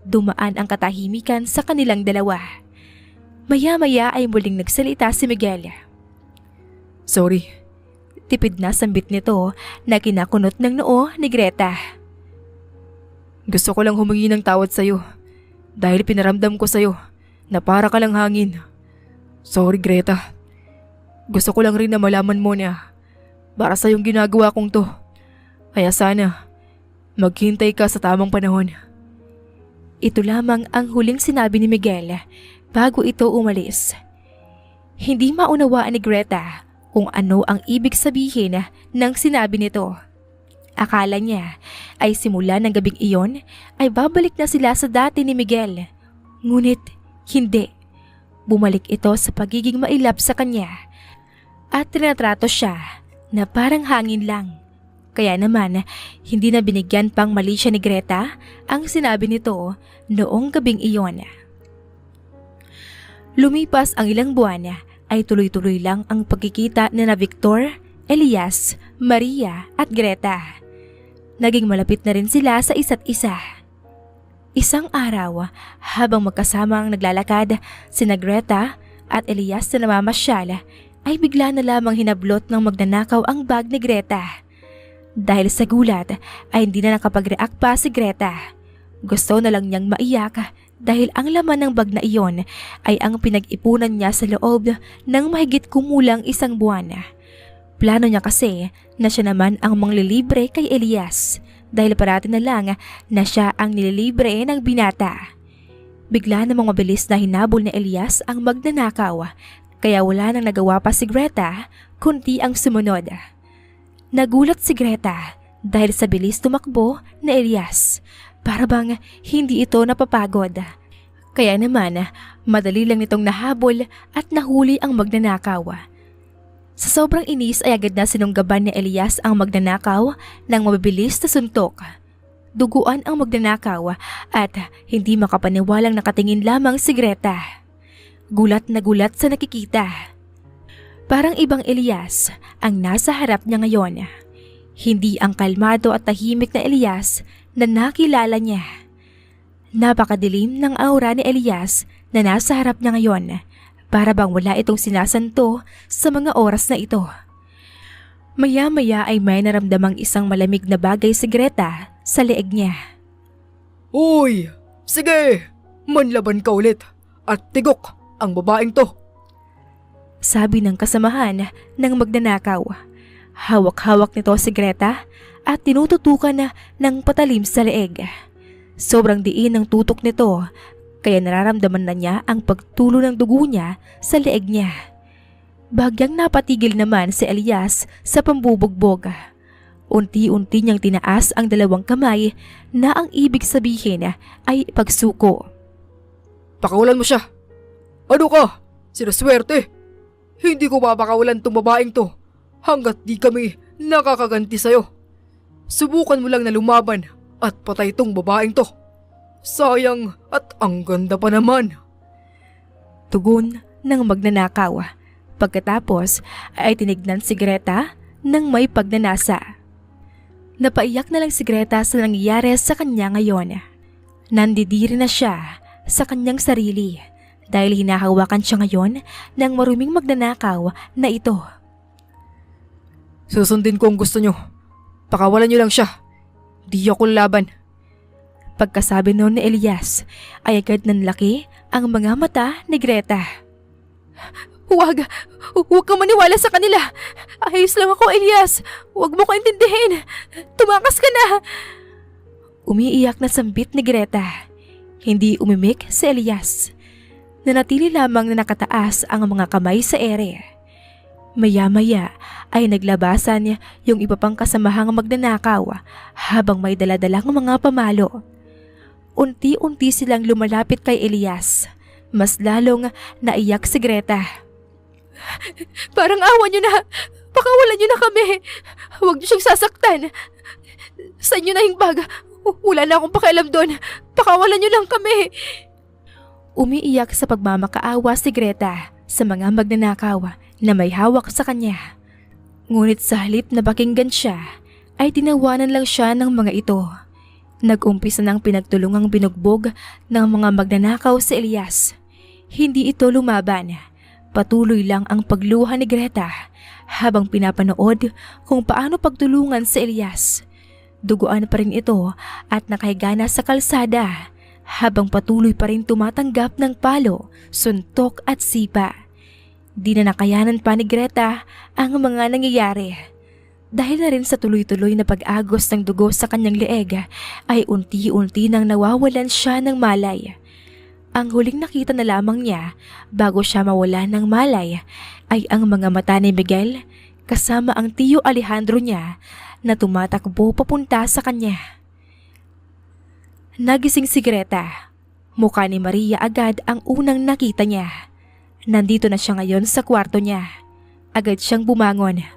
Dumaan ang katahimikan sa kanilang dalawa. Maya-maya ay muling nagsalita si Miguel. Sorry. Tipid na sambit nito na kinakunot ng noo ni Greta. Gusto ko lang humingi ng tawad sa'yo dahil pinaramdam ko sa'yo na para ka lang hangin. Sorry Greta. Gusto ko lang rin na malaman mo na para sa'yong ginagawa kong to. Kaya sana maghintay ka sa tamang panahon. Ito lamang ang huling sinabi ni Miguel bago ito umalis. Hindi maunawaan ni Greta kung ano ang ibig sabihin ng sinabi nito. Akala niya ay simula ng gabing iyon ay babalik na sila sa dati ni Miguel. Ngunit hindi. Bumalik ito sa pagiging mailap sa kanya at tinatrato siya na parang hangin lang. Kaya naman, hindi na binigyan pang mali siya ni Greta ang sinabi nito noong gabing iyon. Lumipas ang ilang buwan ay tuloy-tuloy lang ang pagkikita ni na Victor, Elias, Maria at Greta. Naging malapit na rin sila sa isa't isa. Isang araw, habang magkasamang naglalakad sina Greta at Elias na namamasyal, ay bigla na lamang hinablot ng magnanakaw ang bag ni Greta. Dahil sa gulat ay hindi na nakapag-react pa si Greta. Gusto na lang niyang maiyak dahil ang laman ng bag na iyon ay ang pinag-ipunan niya sa loob ng mahigit kumulang 1 buwan. Plano niya kasi na siya naman ang manglilibre kay Elias dahil parati na lang na siya ang nililibre ng binata. Bigla namang mabilis na hinabol ni Elias ang magnanakaw kaya wala nang nagawa pa si Greta kundi ang sumunod. Nagulat si Greta dahil sa bilis tumakbo na Elias. Para bang hindi ito napapagod. Kaya naman, madali lang nitong nahabol at nahuli ang magnanakaw. Sa sobrang inis ay agad na sinunggaban ni Elias ang magnanakaw ng mabibilis na suntok. Duguan ang magnanakaw at hindi makapaniwalang nakatingin lamang si Greta. Gulat na gulat sa nakikita. Parang ibang Elias ang nasa harap niya ngayon. Hindi ang kalmado at tahimik na Elias na nakilala niya. Napakadilim ng aura ni Elias na nasa harap niya ngayon. Para bang wala itong sinasanto sa mga oras na ito. Maya-maya ay may naramdamang isang malamig na bagay si Greta sa leeg niya. Uy! Sige! Manlaban ka ulit at tigok ang babaeng to! Sabi ng kasamahan ng magnanakaw. Hawak-hawak nito si Greta at tinututukan na ng patalim sa leeg. Sobrang diin ng tutok nito kaya nararamdaman na niya ang pagtulo ng dugo niya sa leeg niya. Bagyang napatigil naman si Elias sa pambubugbog. Unti-unti niyang tinaas ang dalawang kamay na ang ibig sabihin ay pagsuko. Pakawalan mo siya. Ano ka? Sinaswerte. Hindi ko papakawalan tong babaeng to hanggat di kami nakakaganti sa'yo. Subukan mo lang na lumaban at patay tong babaeng to. Sayang at ang ganda pa naman. Tugon ng magnanakaw. Pagkatapos ay tinignan si Greta ng may pagnanasa. Napaiyak na lang si Greta sa nangyayari sa kanya ngayon. Nandidiri na siya sa kanyang sarili dahil hinahawakan siya ngayon ng maruming magnanakaw na ito. Susundin ko ang gusto nyo. Pakawalan nyo lang siya. Di ako laban. Pagkasabi noon ni Elias ay agad nanlaki ang mga mata ni Greta. Huwag kang maniwala sa kanila. Ayos lang ako, Elias. Huwag mo ko intindihin. Tumakas ka na. Umiiyak na sambit ni Greta. Hindi umimik si Elias. Nanatili lamang na nakataas ang mga kamay sa ere. Maya-maya ay naglabasan yung iba pang kasamahang magnanakaw habang may daladalang mga pamalo. Unti-unti silang lumalapit kay Elias. Mas lalong naiyak si Greta. Parang awa niyo na. Pakawalan niyo na kami. Huwag niyo siyang sasaktan. Sa inyo na yung bag. Wala na akong pakialam doon. Pakawalan niyo lang kami. Umiiyak sa pagmamakaawa si Greta sa mga magnanakaw na may hawak sa kanya. Ngunit sa halip na pakinggan siya, ay tinawanan lang siya ng mga ito. Nag-umpisa ng pinagtulungang binugbog ng mga magnanakaw si Elias. Hindi ito lumaban. Patuloy lang ang pagluha ni Greta habang pinapanood kung paano pagtulungan si Elias. Duguan pa rin ito at nakahiga na sa kalsada habang patuloy pa rin tumatanggap ng palo, suntok at sipa. Di na nakayanan pa ni Greta ang mga nangyayari. Dahil na rin sa tuloy-tuloy na pag-agos ng dugo sa kanyang leeg ay unti-unti nang nawawalan siya ng malay. Ang huling nakita na lamang niya bago siya mawala ng malay ay ang mga mata ni Miguel kasama ang tiyo Alejandro niya na tumatakbo papunta sa kanya. Nagising si Greta. Mukha ni Maria agad ang unang nakita niya. Nandito na siya ngayon sa kwarto niya. Agad siyang bumangon.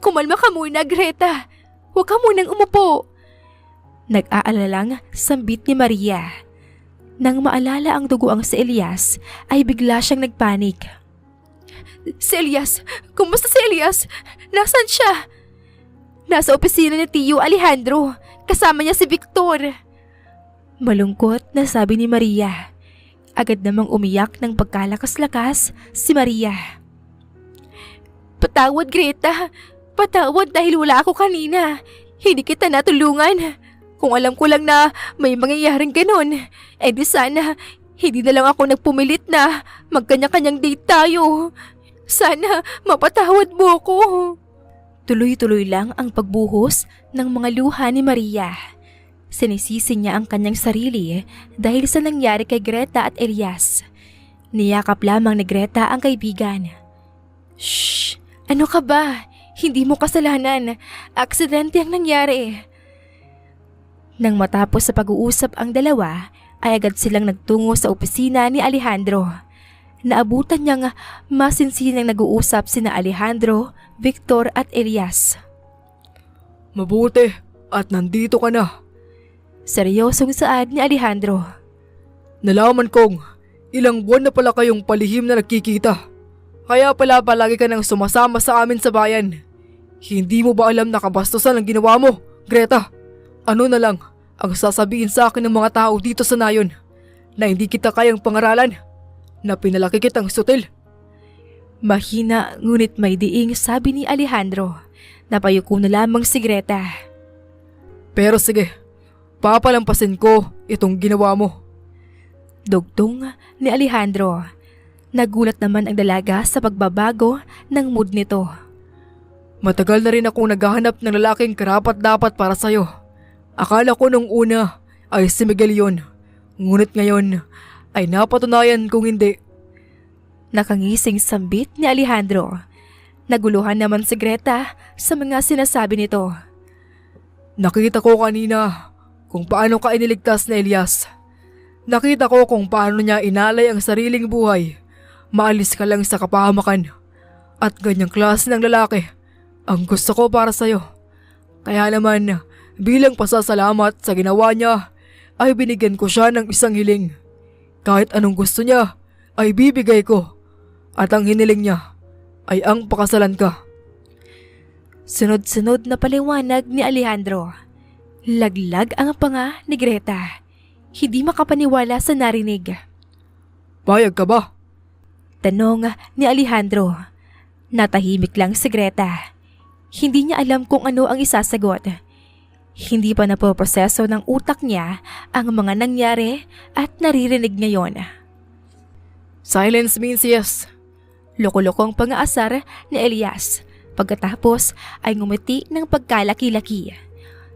Kumalma ka muna, Greta. Huwag ka munang umupo. Nag-aalalang sambit ni Maria. Nang maalala ang duguang si Elias, ay bigla siyang nagpanik. Si Elias? Kumusta si Elias? Nasaan siya? Nasa opisina ni Tiyo Alejandro. Kasama niya si Victor. Malungkot na sabi ni Maria. Agad namang umiyak ng pagkalakas-lakas si Maria. Patawad, Greta. Patawad dahil wala ako kanina. Hindi kita natulungan. Kung alam ko lang na may mangyayaring ganun, di sana hindi na lang ako nagpumilit na magkanya-kanyang date tayo. Sana mapatawad mo ako. Tuloy-tuloy lang ang pagbuhos ng mga luha ni Maria. Sinisisi niya ang kanyang sarili dahil sa nangyari kay Greta at Elias. Niyakap lamang ni Greta ang kaibigan. Shh! Ano ka ba? Hindi mo kasalanan. Aksidente ang nangyari. Nang matapos sa pag-uusap ang dalawa, ay agad silang nagtungo sa opisina ni Alejandro. Naabutan niyang masinsinang nag-uusap sina Alejandro, Victor at Elias. Mabuti at nandito ka na. Seryosong saad ni Alejandro. Nalaman kong ilang buwan na pala kayong palihim na nagkikita. Kaya pala palagi ka nang sumasama sa amin sa bayan. Hindi mo ba alam na kabastusan ang ginawa mo, Greta? Ano na lang ang sasabihin sa akin ng mga tao dito sa nayon na hindi kita kayang pangaralan, na pinalaki kitang sutil? Mahina ngunit may diing sabi ni Alejandro. Napayuko na lamang si Greta. Pero sige, papalampasin ko itong ginawa mo. Dugtong ni Alejandro. Nagulat naman ang dalaga sa pagbabago ng mood nito. Matagal na rin akong naghahanap ng lalaking karapat-dapat para sa'yo. Akala ko nung una ay si Miguel yun. Ngunit ngayon ay napatunayan kong hindi. Nakangising sambit ni Alejandro. Naguluhan naman si Greta sa mga sinasabi nito. Nakita ko kanina kung paano ka iniligtas na Elias. Nakita ko kung paano niya inalay ang sariling buhay. Maalis ka lang sa kapahamakan. At ganyang klase ng lalaki ang gusto ko para sa'yo. Kaya naman, bilang pasasalamat sa ginawa niya, ay binigyan ko siya ng isang hiling. Kahit anong gusto niya, ay bibigay ko. At ang hiniling niya ay ang pakasalan ka. Sunod-sunod na paliwanag ni Alejandro. Laglag ang panga ni Greta. Hindi makapaniwala sa narinig. Payag ka ba? Tanong ni Alejandro. Natahimik lang si Greta. Hindi niya alam kung ano ang isasagot. Hindi pa napoproseso ng utak niya ang mga nangyari at naririnig ngayon. Silence means yes. Loko-lokong pang-aasar ni Elias. Pagkatapos ay ngumiti ng pagkalaki-laki.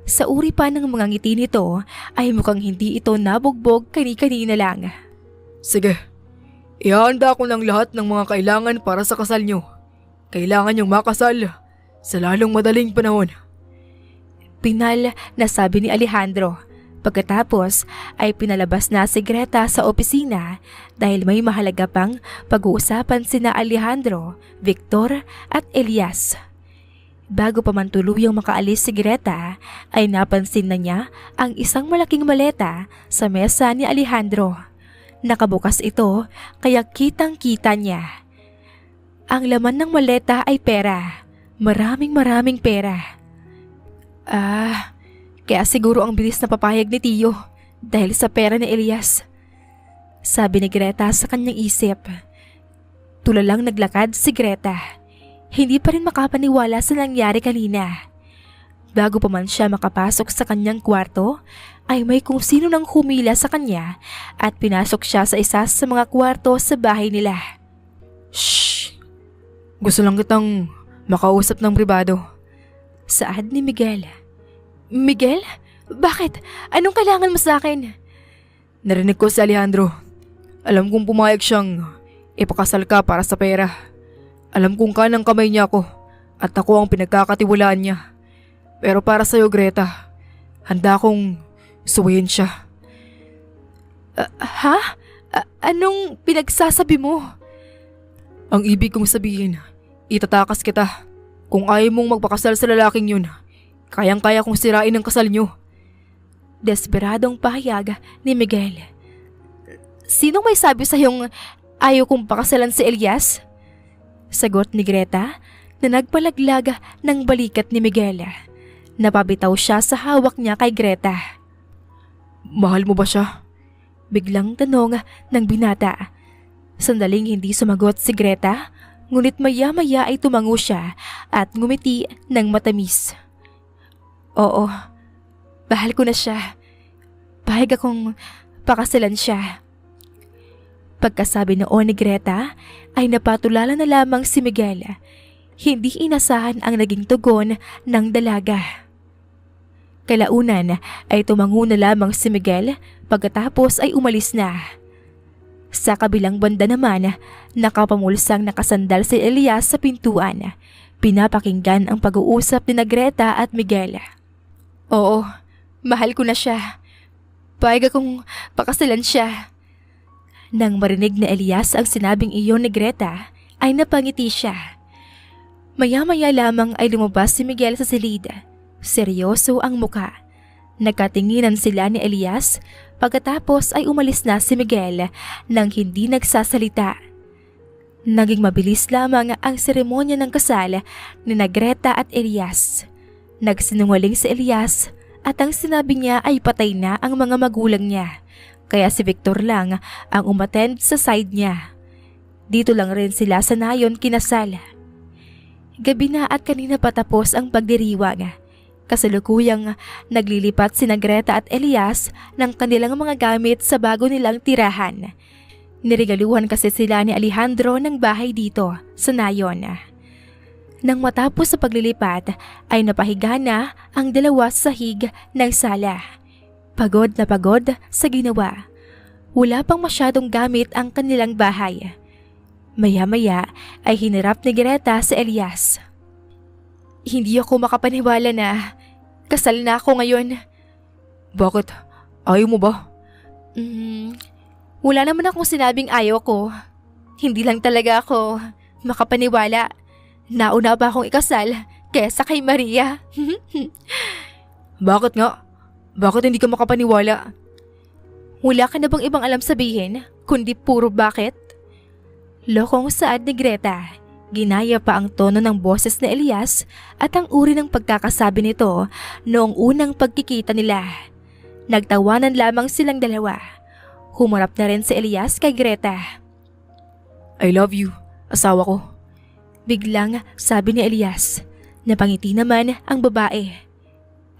Sa uri pa ng mga ngiti nito ay mukhang hindi ito nabugbog kani-kanina lang. Sige, ihahanda ko ng lahat ng mga kailangan para sa kasal niyo. Kailangan niyong makasal sa lalong madaling panahon. Pinal na sabi ni Alejandro. Pagkatapos ay pinalabas na si Greta sa opisina dahil may mahalaga pang pag-uusapan sina Alejandro, Victor at Elias. Bago pa man tuluyang makaalis si Greta ay napansin na niya ang isang malaking maleta sa mesa ni Alejandro. Nakabukas ito kaya kitang-kita niya. Ang laman ng maleta ay pera. Maraming pera. Kaya siguro ang bilis na papayag ni Tio dahil sa pera ni Elias. Sabi ni Greta sa kanyang isip. Tulalang naglakad si Greta. Hindi pa rin makapaniwala sa nangyari kanina. Bago pa man siya makapasok sa kanyang kwarto, ay may kung sino nang humila sa kanya at pinasok siya sa isa sa mga kwarto sa bahay nila. Shh! Gusto lang kitang makausap ng pribado. Saad ni Miguel. Miguel? Bakit? Anong kailangan mo sa akin? Narinig ko si Alejandro. Alam kong pumayag siyang ipakasal ka para sa pera. Alam kong kanang kamay niya ako at ako ang pinagkakatiwalaan niya. Pero para sa'yo, Greta, handa akong suwayin siya. Ha? Anong pinagsasabi mo? Ang ibig kong sabihin, itatakas kita. Kung ayaw mong magpakasal sa lalaking yun, kayang-kaya kong sirain ang kasal niyo. Desperadong pahayag ni Miguel. Sinong may sabi sa'yong ayaw kong pakasalan si Elias? Sagot ni Greta na nagpalaglag ng balikat ni Miguel. Napabitaw siya sa hawak niya kay Greta. Mahal mo ba siya? Biglang tanong ng binata. Sandaling hindi sumagot si Greta, ngunit maya-maya ay tumango siya at ngumiti ng matamis. Oo, bahal ko na siya. Pahig akong pakasalan siya. Pagkasabi noon ni Greta ay napatulala na lamang si Miguel. Hindi inasahan ang naging tugon ng dalaga. Kalaunan ay tumango na lamang si Miguel pagkatapos ay umalis na. Sa kabilang banda naman, nakapamulsang nakasandal si Elias sa pintuan. Pinapakinggan ang pag-uusap ni Greta at Miguel. Oo, mahal ko na siya. Payag akong pakasalan siya. Nang marinig ni Elias ang sinabing iyon ni Greta, ay napangiti siya. Maya-maya lamang ay lumabas si Miguel sa silid. Seryoso ang muka. Nagkatinginan sila ni Elias, pagkatapos ay umalis na si Miguel nang hindi nagsasalita. Naging mabilis lamang ang seremonya ng kasal ni Greta at Elias. Nagsinungaling si Elias at ang sinabi niya ay patay na ang mga magulang niya, kaya si Victor lang ang umattend sa side niya. Dito lang rin sila sa nayon kinasal. Gabi na at kanina patapos ang pagdiriwang. Kasalukuyang naglilipat sina Greta at Elias ng kanilang mga gamit sa bago nilang tirahan. Niregaluhan kasi sila ni Alejandro ng bahay dito sa nayon. Nang matapos sa paglilipat ay napahiga na ang dalawa sa sahig ng sala. Pagod na pagod sa ginawa. Wala pang masyadong gamit ang kanilang bahay. Maya-maya ay hinarap ni Greta si Elias. Hindi ako makapaniwala na kasal na ako ngayon. Bakit? Ayaw mo ba? Wala naman akong sinabing ayaw ko. Hindi lang talaga ako makapaniwala. Nauna ba akong ikasal kesa kay Maria? Bakit nga? Bakit hindi ka makapaniwala? Wala ka na bang ibang alam sabihin, kundi puro bakit? Lokong saad ni Greta. Ginaya pa ang tono ng boses ni Elias at ang uri ng pagkakasabi nito noong unang pagkikita nila. Nagtawanan lamang silang dalawa. Humarap na rin si Elias kay Greta. I love you, asawa ko. Biglang sabi ni Elias. Napangiti naman ang babae.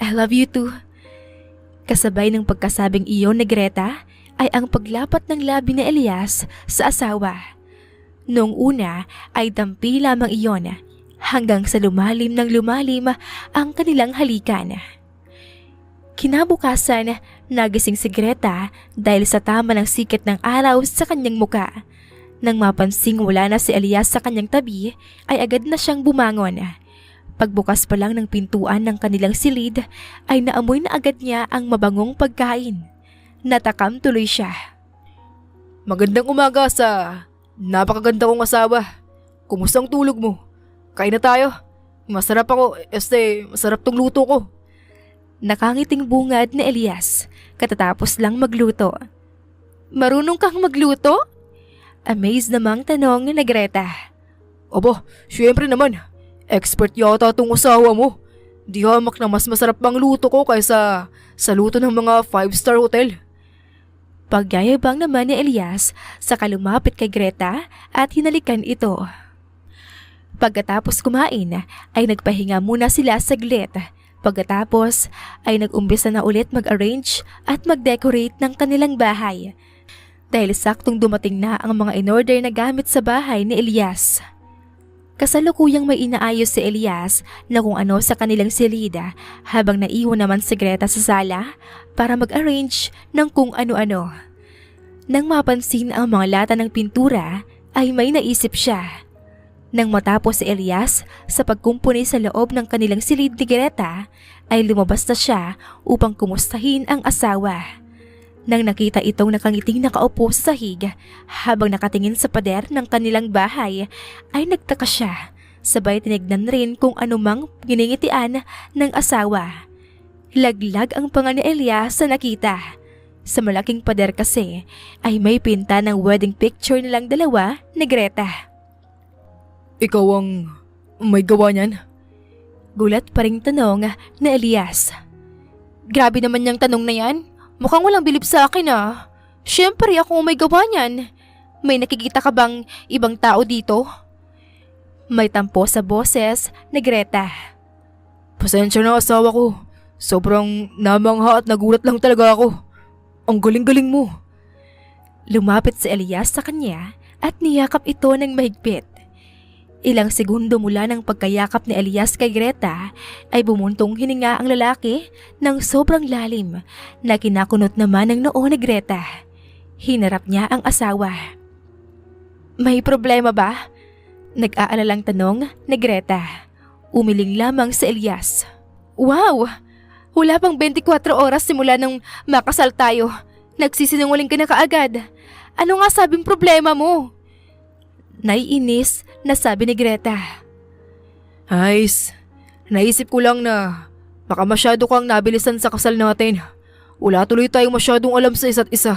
I love you too. Kasabay ng pagkasabing iyon ni Greta ay ang paglapat ng labi ni Elias sa asawa. Noong una ay dampi lamang iyon hanggang sa lumalim ng lumalim ang kanilang halikan. Kinabukasan, nagising si Greta dahil sa tama ng sikat ng araw sa kanyang muka. Nang mapansing wala na si Elias sa kanyang tabi, ay agad na siyang bumangon. Pagbukas pa lang ng pintuan ng kanilang silid, ay naamoy na agad niya ang mabangong pagkain. Natakam tuloy siya. Magandang umaga sa napakaganda kong asawa. Kumusta ang tulog mo? Kain na tayo. Masarap ako, masarap tong luto ko. Nakangiting bungad ni Elias, katatapos lang magluto. Marunong kang magluto? Amazed namang tanong ni Greta. Aba, syempre naman. Expert yata tong asawa mo. Di hamak na mas masarap pang luto ko kaysa sa luto ng mga 5-star hotel. Pagyayabang naman ni Elias saka lumapit kay Greta at hinalikan ito. Pagkatapos kumain ay nagpahinga muna sila saglit. Pagkatapos ay nag-umpisa na ulit mag-arrange at mag-decorate ng kanilang bahay. Dahil saktong dumating na ang mga in-order na gamit sa bahay ni Elias. Kasalukuyang may inaayos si Elias na kung ano sa kanilang silida habang naiwan naman si Greta sa sala para mag-arrange ng kung ano-ano. Nang mapansin ang mga lata ng pintura ay may naisip siya. Nang matapos si Elias sa pagkumpuni sa loob ng kanilang silid ni Greta ay lumabas na siya upang kumustahin ang asawa. Nang nakita itong nakangiting nakaupo sa sahig habang nakatingin sa pader ng kanilang bahay ay nagtaka siya, sabay tinignan rin kung anumang giningitian ng asawa. Laglag ang panga ni Elias sa nakita. Sa malaking pader kasi ay may pinta ng wedding picture nilang dalawa ni Greta. Ikaw ang may gawa niyan? Gulat pa ring tanong ni Elias. Grabe naman yung tanong na yan. Mukhang walang bilib sa akin ah. Siyempre ako may gawa niyan. May nakikita ka bang ibang tao dito? May tampo sa boses ni Greta. Pasensya na asawa ko. Sobrang namangha at nagulat lang talaga ako. Ang galing-galing mo. Lumapit si Elias sa kanya at niyakap ito ng mahigpit. Ilang segundo mula ng pagkayakap ni Elias kay Greta ay bumuntong hininga ang lalaki ng sobrang lalim na kinakunot naman ng noo ni Greta. Hinarap niya ang asawa. May problema ba? Nag-aalalang tanong ni Greta. Umiling lamang si Elias. Wow! Wala pang 24 oras simula nung makasal tayo. Nagsisinungaling ka na kaagad. Ano nga sabing problema mo? Naiinis na sabi ni Greta. Ayos, naisip ko lang na baka masyado kang nabilisan sa kasal natin. Wala tuloy tayong masyadong alam sa isa't isa.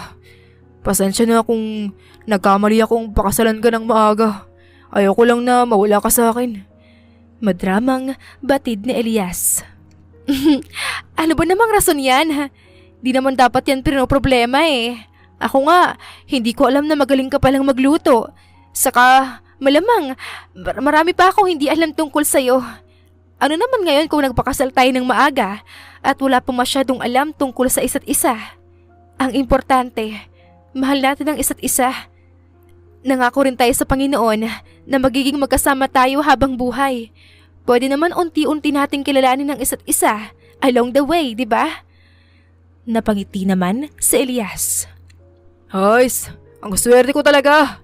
Pasensya na kung nagkamali akong pakasalan ka ng maaga. Ayoko lang na mawala ka sa akin. Madramang batid ni Elias. Ano ba namang rason yan? Di naman dapat yan problema eh. Ako nga, hindi ko alam na magaling ka palang magluto. Saka, malamang, marami pa akong hindi alam tungkol sa'yo. Ano naman ngayon kung nagpakasal tayo ng maaga at wala pa masyadong alam tungkol sa isa't isa? Ang importante, mahal natin ang isa't isa. Nangako rin tayo sa Panginoon na magiging magkasama tayo habang buhay. Pwede naman unti-unti nating kilalanin ang isa't isa along the way, di ba? Napangiti naman si Elias. Hays, ang swerte ko talaga.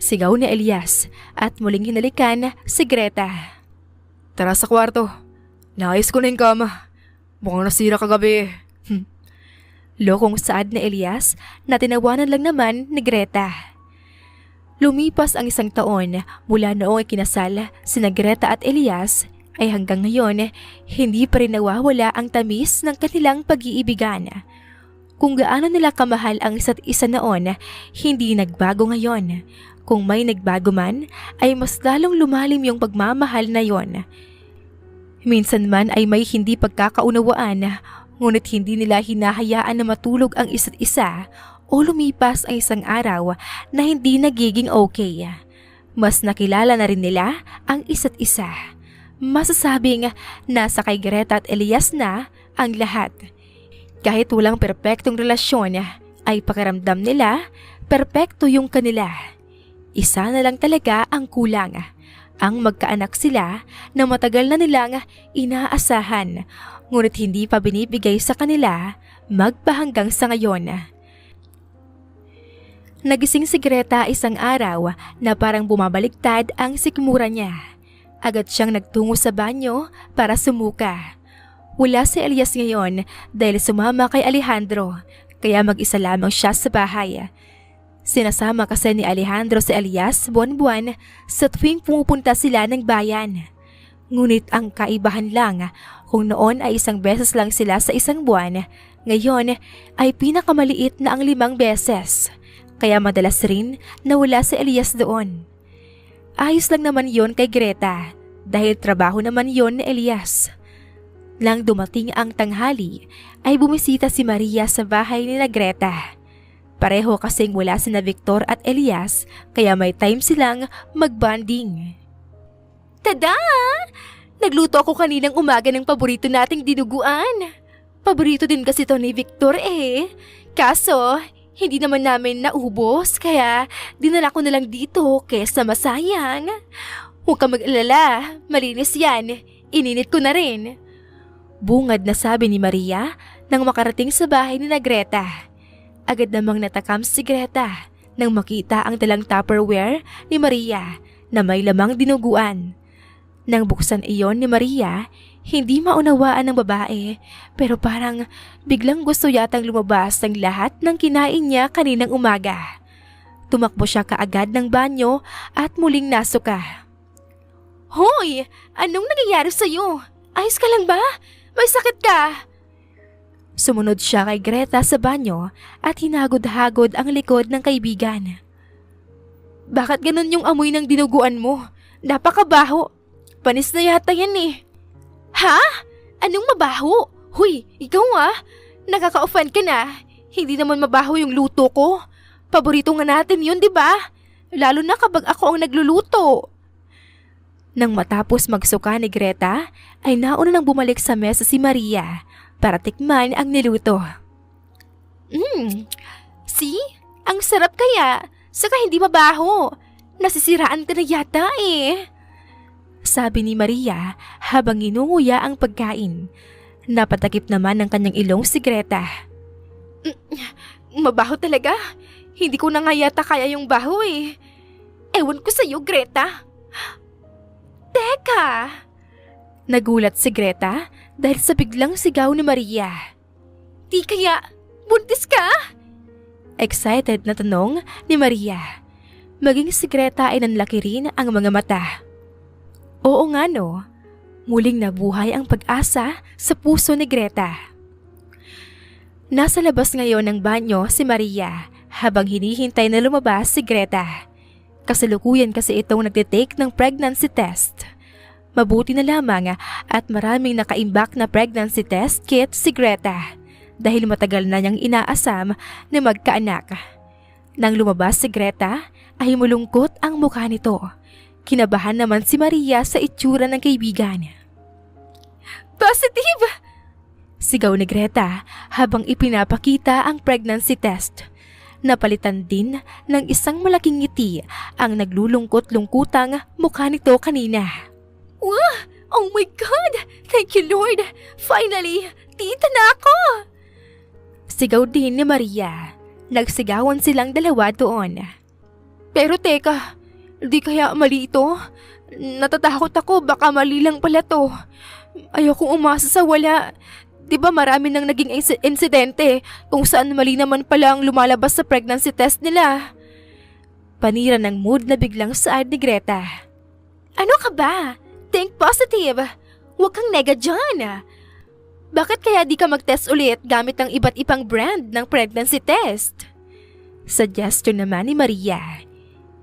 Sigaw ni Elias at muling hinalikan si Greta. Tara sa kwarto. Naayos ko na yung kama. Mukhang nasira kagabi. Lokong saad ni Elias na tinawanan lang naman ni Greta. Lumipas ang 1 taon mula noong ikinasal sina Greta at Elias ay hanggang ngayon hindi pa rin nawawala ang tamis ng kanilang pag-iibigan. Kung gaano nila kamahal ang isa't isa noon, hindi nagbago ngayon. Kung may nagbago man, ay mas lalong lumalim yung pagmamahal na yon. Minsan man ay may hindi pagkakaunawaan, ngunit hindi nila hinahayaan na matulog ang isa't isa o lumipas ang 1 araw na hindi nagiging okay. Mas nakilala na rin nila ang isa't isa. Masasabing nasa kay Greta at Elias na ang lahat. Kahit walang perpektong relasyon, ay pakiramdam nila, perpekto yung kanila. Isa na lang talaga ang kulang. Ang magkaanak sila na matagal na nilang inaasahan, ngunit hindi pa binibigay sa kanila magpahanggang sa ngayon. Nagising si Greta 1 araw na parang bumabaliktad ang sikmura niya. Agad siyang nagtungo sa banyo para sumuka. Wala si Elias ngayon dahil sumama kay Alejandro, kaya mag-isa lamang siya sa bahay. Sinasama kasi ni Alejandro si Elias buwan-buwan sa tuwing pumupunta sila ng bayan. Ngunit ang kaibahan lang, kung noon ay 1 beses lang sila sa 1 buwan, ngayon ay pinakamaliit na ang 5 beses. Kaya madalas rin na wala si Elias doon. Ayos lang naman yon kay Greta dahil trabaho naman yon ni Elias. Nang dumating ang tanghali, ay bumisita si Maria sa bahay ni Greta. Pareho kasing wala sina Victor at Elias, kaya may time silang magbanding. Tada! Nagluto ako kaninang umaga ng paborito nating dinuguan. Paborito din kasi to ni Victor eh. Kaso, hindi naman namin naubos, kaya dinala ko na lang dito kesa masayang. Huwag ka mag-alala, malinis yan. Ininit ko na rin. Bungad na sabi ni Maria nang makarating sa bahay ni Greta. Agad namang natakam si Greta nang makita ang dalang Tupperware ni Maria na may lamang dinuguan. Nang buksan iyon ni Maria, hindi maunawaan ng babae pero parang biglang gusto yatang lumabas ng lahat ng kinain niya kaninang umaga. Tumakbo siya kaagad ng banyo at muling nasuka. Hoy! Anong nangyayari sa'yo? Ayos ka lang ba? May sakit ka! Sumunod siya kay Greta sa banyo at hinagod-hagod ang likod ng kaibigan. Bakit ganun yung amoy ng dinuguan mo? Napakabaho. Panis na yata yan eh. Ha? Anong mabaho? Huy, ikaw nakaka-offend ka na. Hindi naman mabaho yung luto ko. Paborito nga natin yun, di ba? Lalo na kapag ako ang nagluluto. Nang matapos magsuka ni Greta, ay nauna nang bumalik sa mesa si Maria para tikman ang niluto. See? Ang sarap kaya, saka hindi mabaho. Nasisiraan ka na yata eh. Sabi ni Maria habang inunguya ang pagkain. Napatakip naman ng kanyang ilong si Greta. Mabaho talaga. Hindi ko na nga yata kaya yung baho eh. Ewan ko sa'yo, Greta. Teka! Nagulat si Greta dahil sa biglang sigaw ni Maria. Di kaya buntis ka? Excited na tanong ni Maria. Maging si Greta ay nanlaki rin ang mga mata. Oo nga no, muling nabuhay ang pag-asa sa puso ni Greta. Nasa labas ngayon ng banyo si Maria habang hinihintay na lumabas si Greta. Kasalukuyan kasi itong nagtitake ng pregnancy test. Mabuti na lamang at maraming nakaimbak na pregnancy test kit si Greta dahil matagal na niyang inaasam na magkaanak. Nang lumabas si Greta ay mulungkot ang mukha nito. Kinabahan naman si Maria sa itsura ng kaibigan. Positive! Sigaw ni Greta habang ipinapakita ang pregnancy test. Napalitan din ng isang malaking ngiti ang naglulungkot-lungkutang mukha nito kanina. Wow! Oh my God! Thank you Lord! Finally, tita na ako! Sigaw din ni Maria. Nagsigawan silang dalawa doon. Pero teka, di kaya mali ito? Natatakot ako, baka mali lang pala to. Ayokong umasa sa wala. Di ba marami nang naging insidente kung saan mali naman pala ang lumalabas sa pregnancy test nila? Panira ng mood na biglang saad ni Greta. Ano ka ba? Think positive. Huwag kang nega dyan. Bakit kaya di ka mag-test ulit gamit ang iba't ibang brand ng pregnancy test? Suggestion naman ni Maria.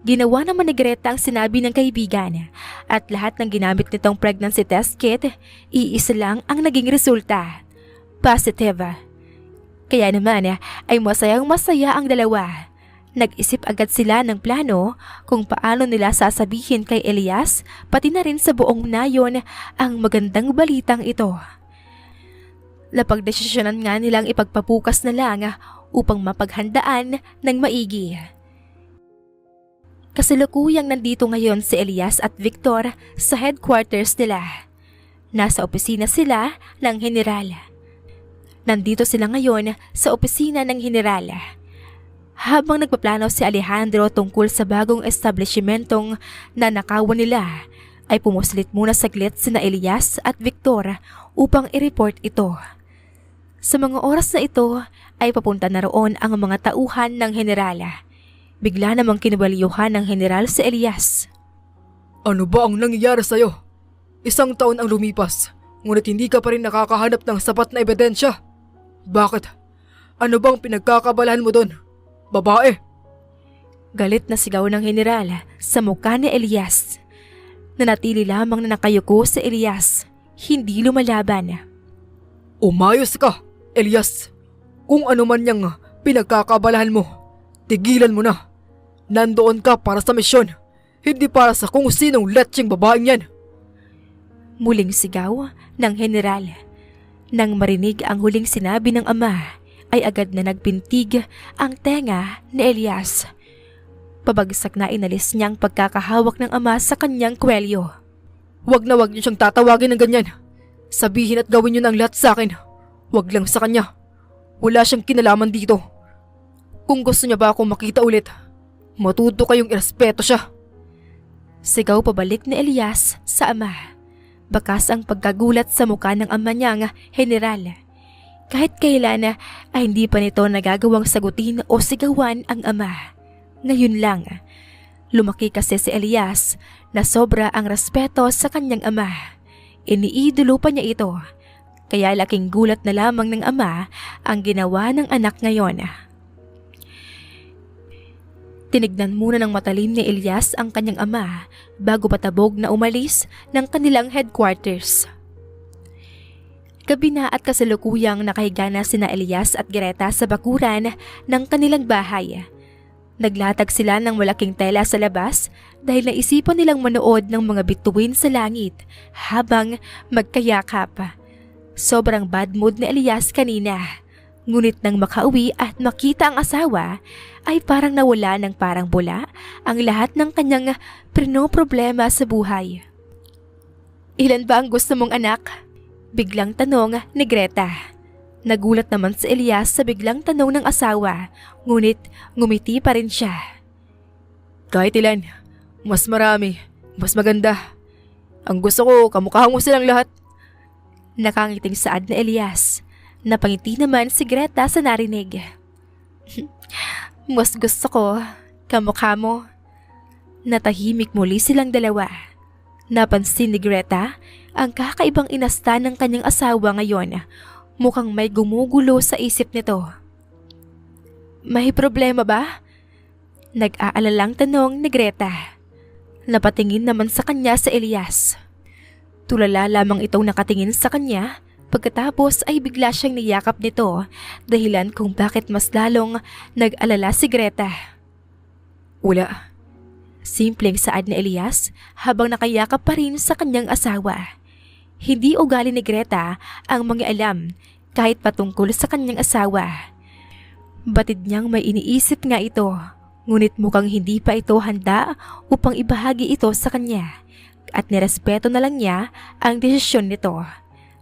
Ginawa naman ni Greta ang sinabi ng kaibigan at lahat ng ginamit nitong pregnancy test kit, iisa lang ang naging resulta. Positive. Kaya naman ay masayang-masaya ang dalawa. Nag-isip agad sila ng plano kung paano nila sasabihin kay Elias pati na rin sa buong nayon ang magandang balitang ito. Napagdesisyonan nga nilang ipagpabukas na lang upang mapaghandaan ng maigi. Kasalukuyang nandito ngayon si Elias at Victor sa headquarters nila. Nasa opisina sila ng General. Nandito sila ngayon sa opisina ng General. Habang nagpaplano si Alejandro tungkol sa bagong establishmentong nanakawan nila, ay pumuslit muna saglit sina Elias at Victor upang i-report ito. Sa mga oras na ito ay papunta na roon ang mga tauhan ng General. Bigla namang kinabalyuhan ng General si Elias. Ano ba ang nangyayari sa'yo? 1 taon ang lumipas, ngunit hindi ka pa rin nakakahanap ng sapat na ebidensya. Bakit? Ano bang pinagkakabalahan mo doon? Babae? Galit na sigaw ng General sa mukha ni Elias. Nanatili lamang na nakayuko si Elias, hindi lumalaban. Umayos ka, Elias. Kung ano man niyang pinagkakabalahan mo, tigilan mo na. Nandoon ka para sa misyon, hindi para sa kung sinong letseng babaeng yan. Muling sigaw ng General. Nang marinig ang huling sinabi ng ama, ay agad na nagpintig ang tenga ni Elias. Pabagsak na inalis niya ang pagkakahawak ng ama sa kanyang kwelyo. Wag niyo siyang tatawagin ng ganyan. Sabihin at gawin niyo ng lahat sa akin. Wag lang sa kanya. Wala siyang kinalaman dito. Kung gusto niya ba akong makita ulit, matuto kayong irespeto siya. Sigaw pabalik ni Elias sa ama. Bakas ang pagkagulat sa mukha ng ama niyang General. Kahit kailan ay hindi pa nito nagagawang sagutin o sigawan ang ama. Ngayon lang, lumaki kasi si Elias na sobra ang respeto sa kanyang ama. Iniidolo pa niya ito, kaya laking gulat na lamang ng ama ang ginawa ng anak ngayon. Tinignan muna ng matalim ni Elias ang kanyang ama bago patabog na umalis ng kanilang headquarters. Gabi na at kasalukuyang nakahiga na sina Elias at Greta sa bakuran ng kanilang bahay. Naglatag sila ng malaking tela sa labas dahil naisipan nilang manood ng mga bituin sa langit habang magkayakap. Sobrang bad mood ni Elias kanina. Ngunit nang makauwi at makita ang asawa, ay parang nawala ng parang bula ang lahat ng kanyang problema sa buhay. "Ilan ba ang gusto mong anak?" Biglang tanong ni Greta. Nagulat naman si Elias sa biglang tanong ng asawa, ngunit ngumiti pa rin siya. Kahit ilan, mas marami, mas maganda. Ang gusto ko, kamukha mo silang lahat. Nakangiting saad ni Elias. Napangiti naman si Greta sa narinig. Mas gusto ko, kamukha mo. Natahimik muli silang dalawa. Napansin ni Greta ang kakaibang inasta ng kanyang asawa ngayon. Mukhang may gumugulo sa isip nito. "May problema ba?" Nag-aalalang tanong ni Greta. Napatingin naman sa kanya sa Elias. Tulala lamang itong nakatingin sa kanya, pagkatapos ay bigla siyang niyakap nito, dahilan kung bakit mas lalong nag-alala si Greta. Wala. Simpleng saad ni Elias habang nakayakap pa rin sa kanyang asawa. Hindi ugali ni Greta ang mangialam kahit patungkol sa kanyang asawa. Batid niyang may iniisip nga ito, ngunit mukhang hindi pa ito handa upang ibahagi ito sa kanya at nirespeto na lang niya ang desisyon nito.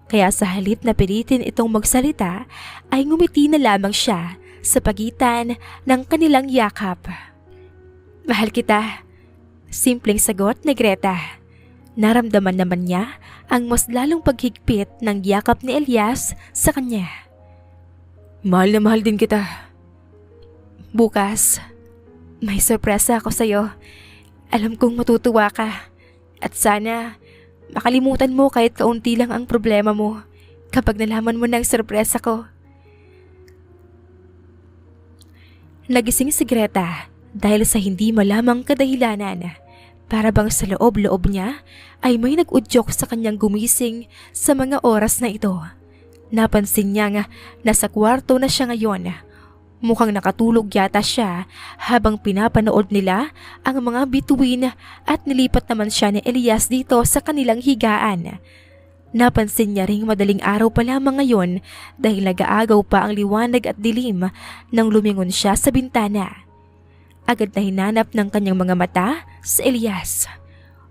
Kaya sa halip na pilitin itong magsalita ay ngumiti na lamang siya sa pagitan ng kanilang yakap. Mahal kita. Simpleng sagot ni Greta. Naramdaman naman niya ang mas lalong paghigpit ng yakap ni Elias sa kanya. Mahal na mahal din kita. Bukas, may sorpresa ako sa'yo. Alam kong matutuwa ka. At sana, makalimutan mo kahit kaunti lang ang problema mo kapag nalaman mo ng sorpresa ko. Nagising si Greta dahil sa hindi malamang kadahilanan. Para bang sa loob-loob niya ay may nag-udyok sa kanyang gumising sa mga oras na ito. Napansin niya nga nasa kwarto na siya ngayon. Mukhang nakatulog yata siya habang pinapanood nila ang mga bituin at nilipat naman siya ni Elias dito sa kanilang higaan. Napansin niya ring madaling araw pa lamang ngayon dahil nag-aagaw pa ang liwanag at dilim nang lumingon siya sa bintana. Agad na hinanap ng kanyang mga mata sa Elias.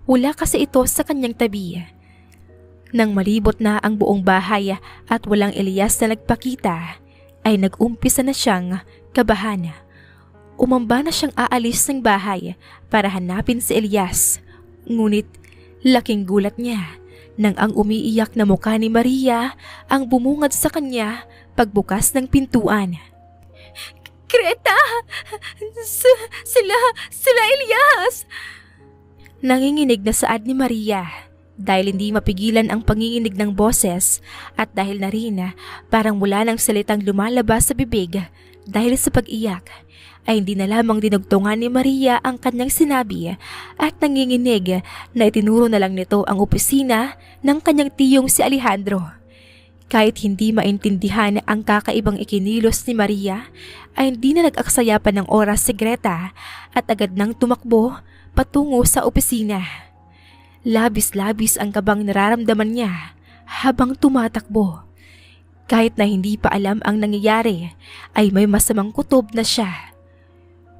Wala kasi ito sa kanyang tabi. Nang malibot na ang buong bahay at walang Elias na nagpakita, ay nag-umpisa na siyang kabahan. Umamba na siyang aalis ng bahay para hanapin si Elias. Ngunit laking gulat niya nang ang umiiyak na mukha ni Maria ang bumungad sa kanya pagbukas ng pintuan. Greta! Sila Elias! Nanginginig na saad ni Maria dahil hindi mapigilan ang panginginig ng boses at dahil na rin parang mula ng salitang lumalabas sa bibig dahil sa pag-iyak ay hindi na lamang dinugtungan ni Maria ang kanyang sinabi at nanginginig na itinuro na lang nito ang opisina ng kanyang tiyong si Alejandro. Kahit hindi maintindihan ang kakaibang ikinilos ni Maria ay hindi na nag-aksaya pa ng oras si Greta at agad nang tumakbo patungo sa opisina. Labis-labis ang kabang nararamdaman niya habang tumatakbo. Kahit na hindi pa alam ang nangyayari ay may masamang kutob na siya.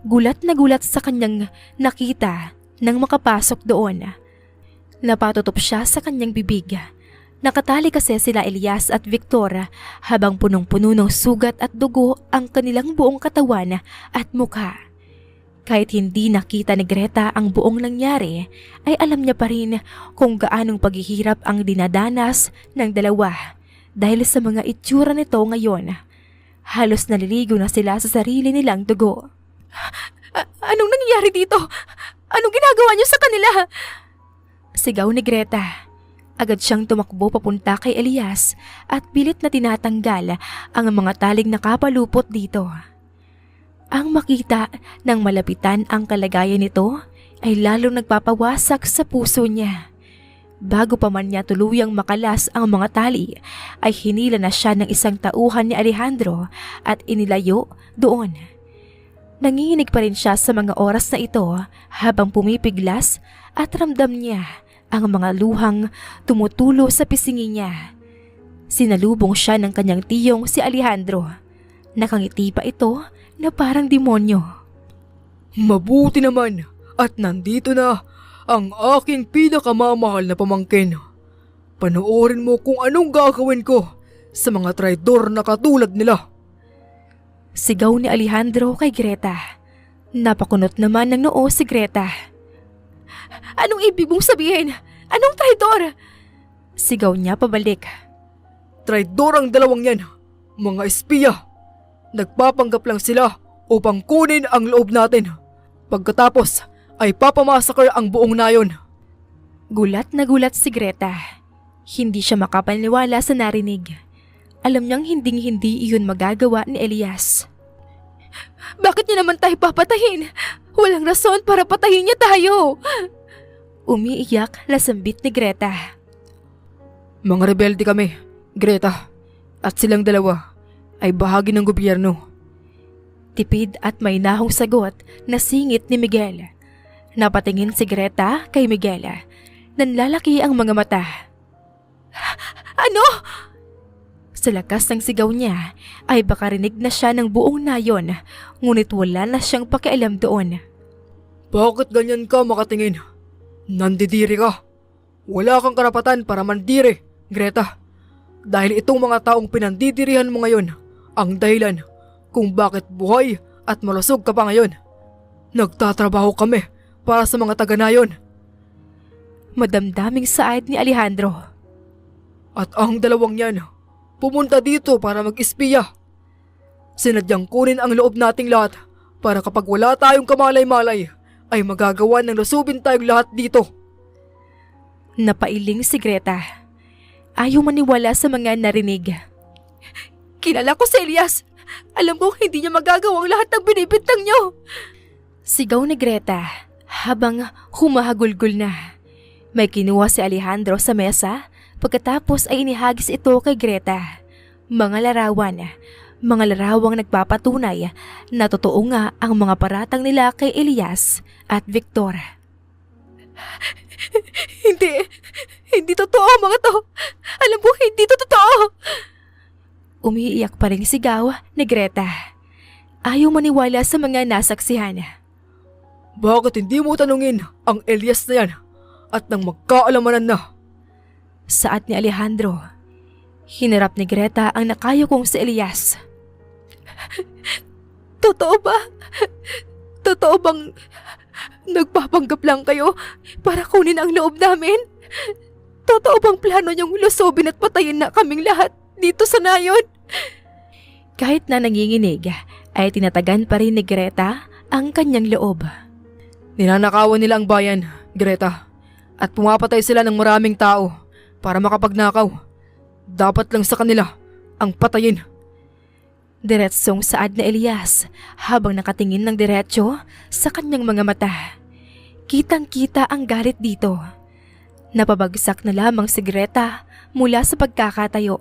Gulat na gulat sa kanyang nakita nang makapasok doon. Napatutop siya sa kanyang bibig. Nakatali kasi sila Elias at Victor habang punong-puno ng sugat at dugo ang kanilang buong katawan at mukha. Kahit hindi nakita ni Greta ang buong nangyari, ay alam niya pa rin kung gaanong paghihirap ang dinadanas ng dalawa dahil sa mga itsura nito ngayon. Halos naliligo na sila sa sarili nilang dugo. Anong nangyayari dito? Anong ginagawa niyo sa kanila? Sigaw ni Greta. Agad siyang tumakbo papunta kay Elias at pilit na tinatanggal ang mga taling nakapalupot dito. Ang makita ng malapitan ang kalagayan nito ay lalong nagpapawasak sa puso niya. Bago pa man niya tuluyang makalas ang mga tali, ay hinila na siya ng isang tauhan ni Alejandro at inilayo doon. Nanginginig pa rin siya sa mga oras na ito habang pumipiglas at ramdam niya ang mga luhang tumutulo sa pisngi niya. Sinalubong siya ng kanyang tiyong si Alejandro. Nakangiti pa ito na parang demonyo. Mabuti naman at nandito na ang aking pinakamamahal na pamangkin. Panoorin mo kung anong gagawin ko sa mga traidor na katulad nila. Sigaw ni Alejandro kay Greta. Napakunot naman ng noo si Greta. Anong ibig mong sabihin? Anong traidor? Sigaw niya pabalik. Traidor ang dalawang yan, mga espiya. Nagpapanggap lang sila upang kunin ang loob natin. Pagkatapos ay papamasakar ang buong nayon. Gulat na gulat si Greta. Hindi siya makapaniwala sa narinig. Alam niyang hinding-hindi iyon magagawa ni Elias. Bakit niya naman tayo papatayin? Walang rason para patayin niya tayo. Umiiyak lasambit ni Greta. Mga rebelde kami, Greta, at silang dalawa ay bahagi ng gobyerno. Tipid at may nahong sagot na singit ni Miguel. Napatingin si Greta kay Miguel. Nanlalaki ang mga mata. Ano? Sa lakas ng sigaw niya ay baka rinig na siya ng buong nayon, ngunit wala na siyang pakialam doon. Bakit ganyan ka makatingin? Nandidiri ka. Wala kang karapatan para mandiri, Greta. Dahil itong mga taong pinandidirihan mo ngayon ang dahilan kung bakit buhay at malusog ka pa ngayon. Nagtatrabaho kami para sa mga taga-nayon. Madamdaming saad ni Alejandro. At ang dalawang yan, pumunta dito para mag-espiya. Sinadyang kunin ang loob nating lahat para kapag wala tayong kamalay-malay, ay magagawa ng lusubin tayong lahat dito. Napailing si Greta. Ayaw maniwala sa mga narinig. Kilala ko si Elias. Alam kong hindi niya magagawang lahat ng binibintang niyo. Sigaw ni Greta habang humahagulgol na. May kinuha si Alejandro sa mesa pagkatapos ay inihagis ito kay Greta. Mga larawang nagpapatunay na totoo nga ang mga paratang nila kay Elias at Victor. Hindi totoo ang mga to. Alam ko hindi to totoo. Umiiyak pa rin sigaw ni Greta. Ayaw maniwala sa mga nasaksihan. Bakit hindi mo tanungin ang Elias na yan at nang magkaalamanan na? Saad ni Alejandro. Hinarap ni Greta ang nakayukong si Elias. Totoo ba? Totoo bang nagpapanggap lang kayo para kunin ang loob namin? Totoo bang plano niyong lusubin at patayin na kaming lahat dito sa nayon? Kahit na nanginginig, ay tinatagan pa rin ni Greta ang kanyang loob. Ninanakawan nila ang bayan, Greta, at pumapatay sila ng maraming tao para makapagnakaw. Dapat lang sa kanila ang patayin. Diretsong saad na Elias habang nakatingin ng diretso sa kanyang mga mata. Kitang-kita ang galit dito. Napabagsak na lamang si Greta mula sa pagkakatayo.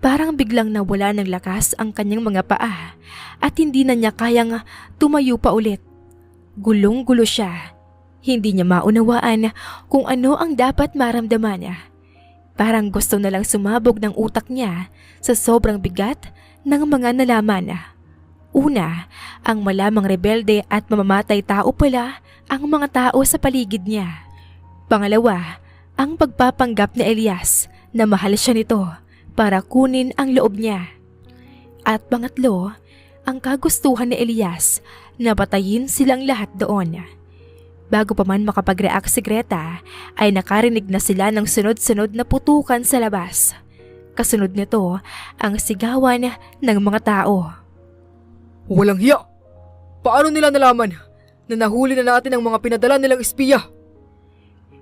Parang biglang nawala ng lakas ang kanyang mga paa at hindi na niya kayang tumayo pa ulit. Gulong-gulo siya. Hindi niya maunawaan kung ano ang dapat maramdaman. Parang gusto na lang sumabog ng utak niya sa sobrang bigat ng mga nalaman. Una, ang malamang rebelde at mamamatay tao pala ang mga tao sa paligid niya. Pangalawa, ang pagpapanggap ni Elias na mahal siya nito para kunin ang loob niya. At pangatlo, ang kagustuhan ni Elias na patayin silang lahat doon. Bago pa man makapag-react si Greta, ay nakarinig na sila ng sunod-sunod na putukan sa labas. Kasunod nito ang sigawan ng mga tao. Walang hiya! Paano nila nalaman na nahuli na natin ang mga pinadala nilang espiya?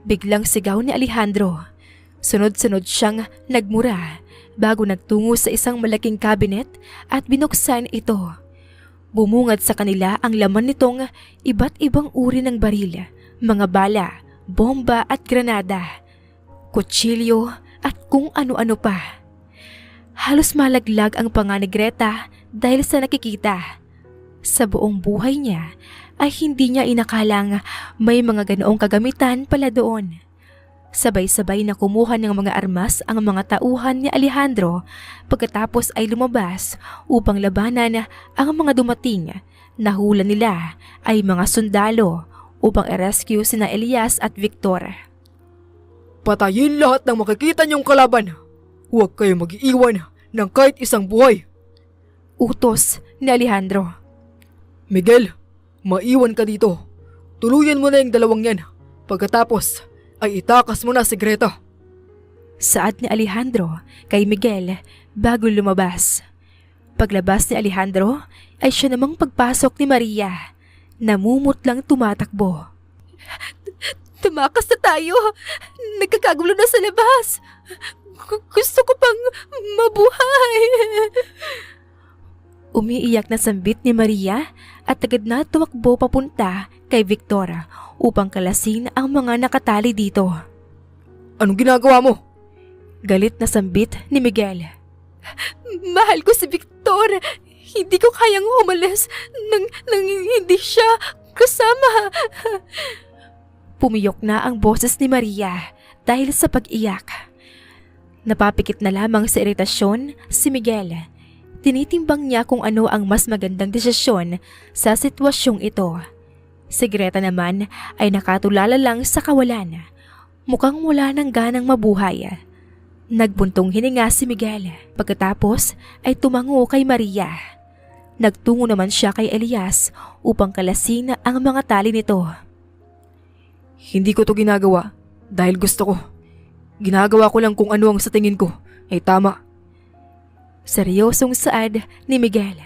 Biglang sigaw ni Alejandro. Sunod-sunod siyang nagmura bago nagtungo sa isang malaking kabinet at binuksan ito. Bumungad sa kanila ang laman nitong iba't ibang uri ng baril, mga bala, bomba at granada, kutsilyo at kung ano-ano pa. Halos malaglag ang panga ni Greta dahil sa nakikita. Sa buong buhay niya ay hindi niya inakalang may mga ganoong kagamitan pala doon. Sabay-sabay na kumuha ng mga armas ang mga tauhan ni Alejandro pagkatapos ay lumabas upang labanan ang mga dumating. Nahula nila ay mga sundalo upang i-rescue sina Elias at Victor. Patayin lahat ng makikita niyong kalaban. Huwag kayo mag-iiwan ng kahit isang buhay. Utos ni Alejandro. Miguel, maiwan ka dito. Tuluyan mo na yung dalawang yan. Pagkatapos ay itakas mo na si Greta. Saad ni Alejandro kay Miguel bago lumabas. Paglabas ni Alejandro ay siya namang pagpasok ni Maria. Namumutlang tumatakbo. Tumakas na tayo. Nagkakagulo na sa labas. Gusto ko pang mabuhay. Umiiyak na sambit ni Maria at agad na tumakbo papunta kay Victor upang kalasin ang mga nakatali dito. Anong ginagawa mo? Galit na sambit ni Miguel. Mahal ko si Victor. Hindi ko kayang umalis nang hindi siya kasama. Pumiyok na ang boses ni Maria dahil sa pag-iyak. Napapikit na lamang sa iritasyon si Miguel. Tinitimbang niya kung ano ang mas magandang desisyon sa sitwasyong ito. Si Greta naman ay nakatulala lang sa kawalan. Mukhang wala ng ganang mabuhay. Nagbuntong hininga si Miguel pagkatapos ay tumango kay Maria. Nagtungo naman siya kay Elias upang kalasin ang mga tali nito. Hindi ko to ginagawa dahil gusto ko. Ginagawa ko lang kung ano ang sa tingin ko ay tama. Seryosong saad ni Miguel.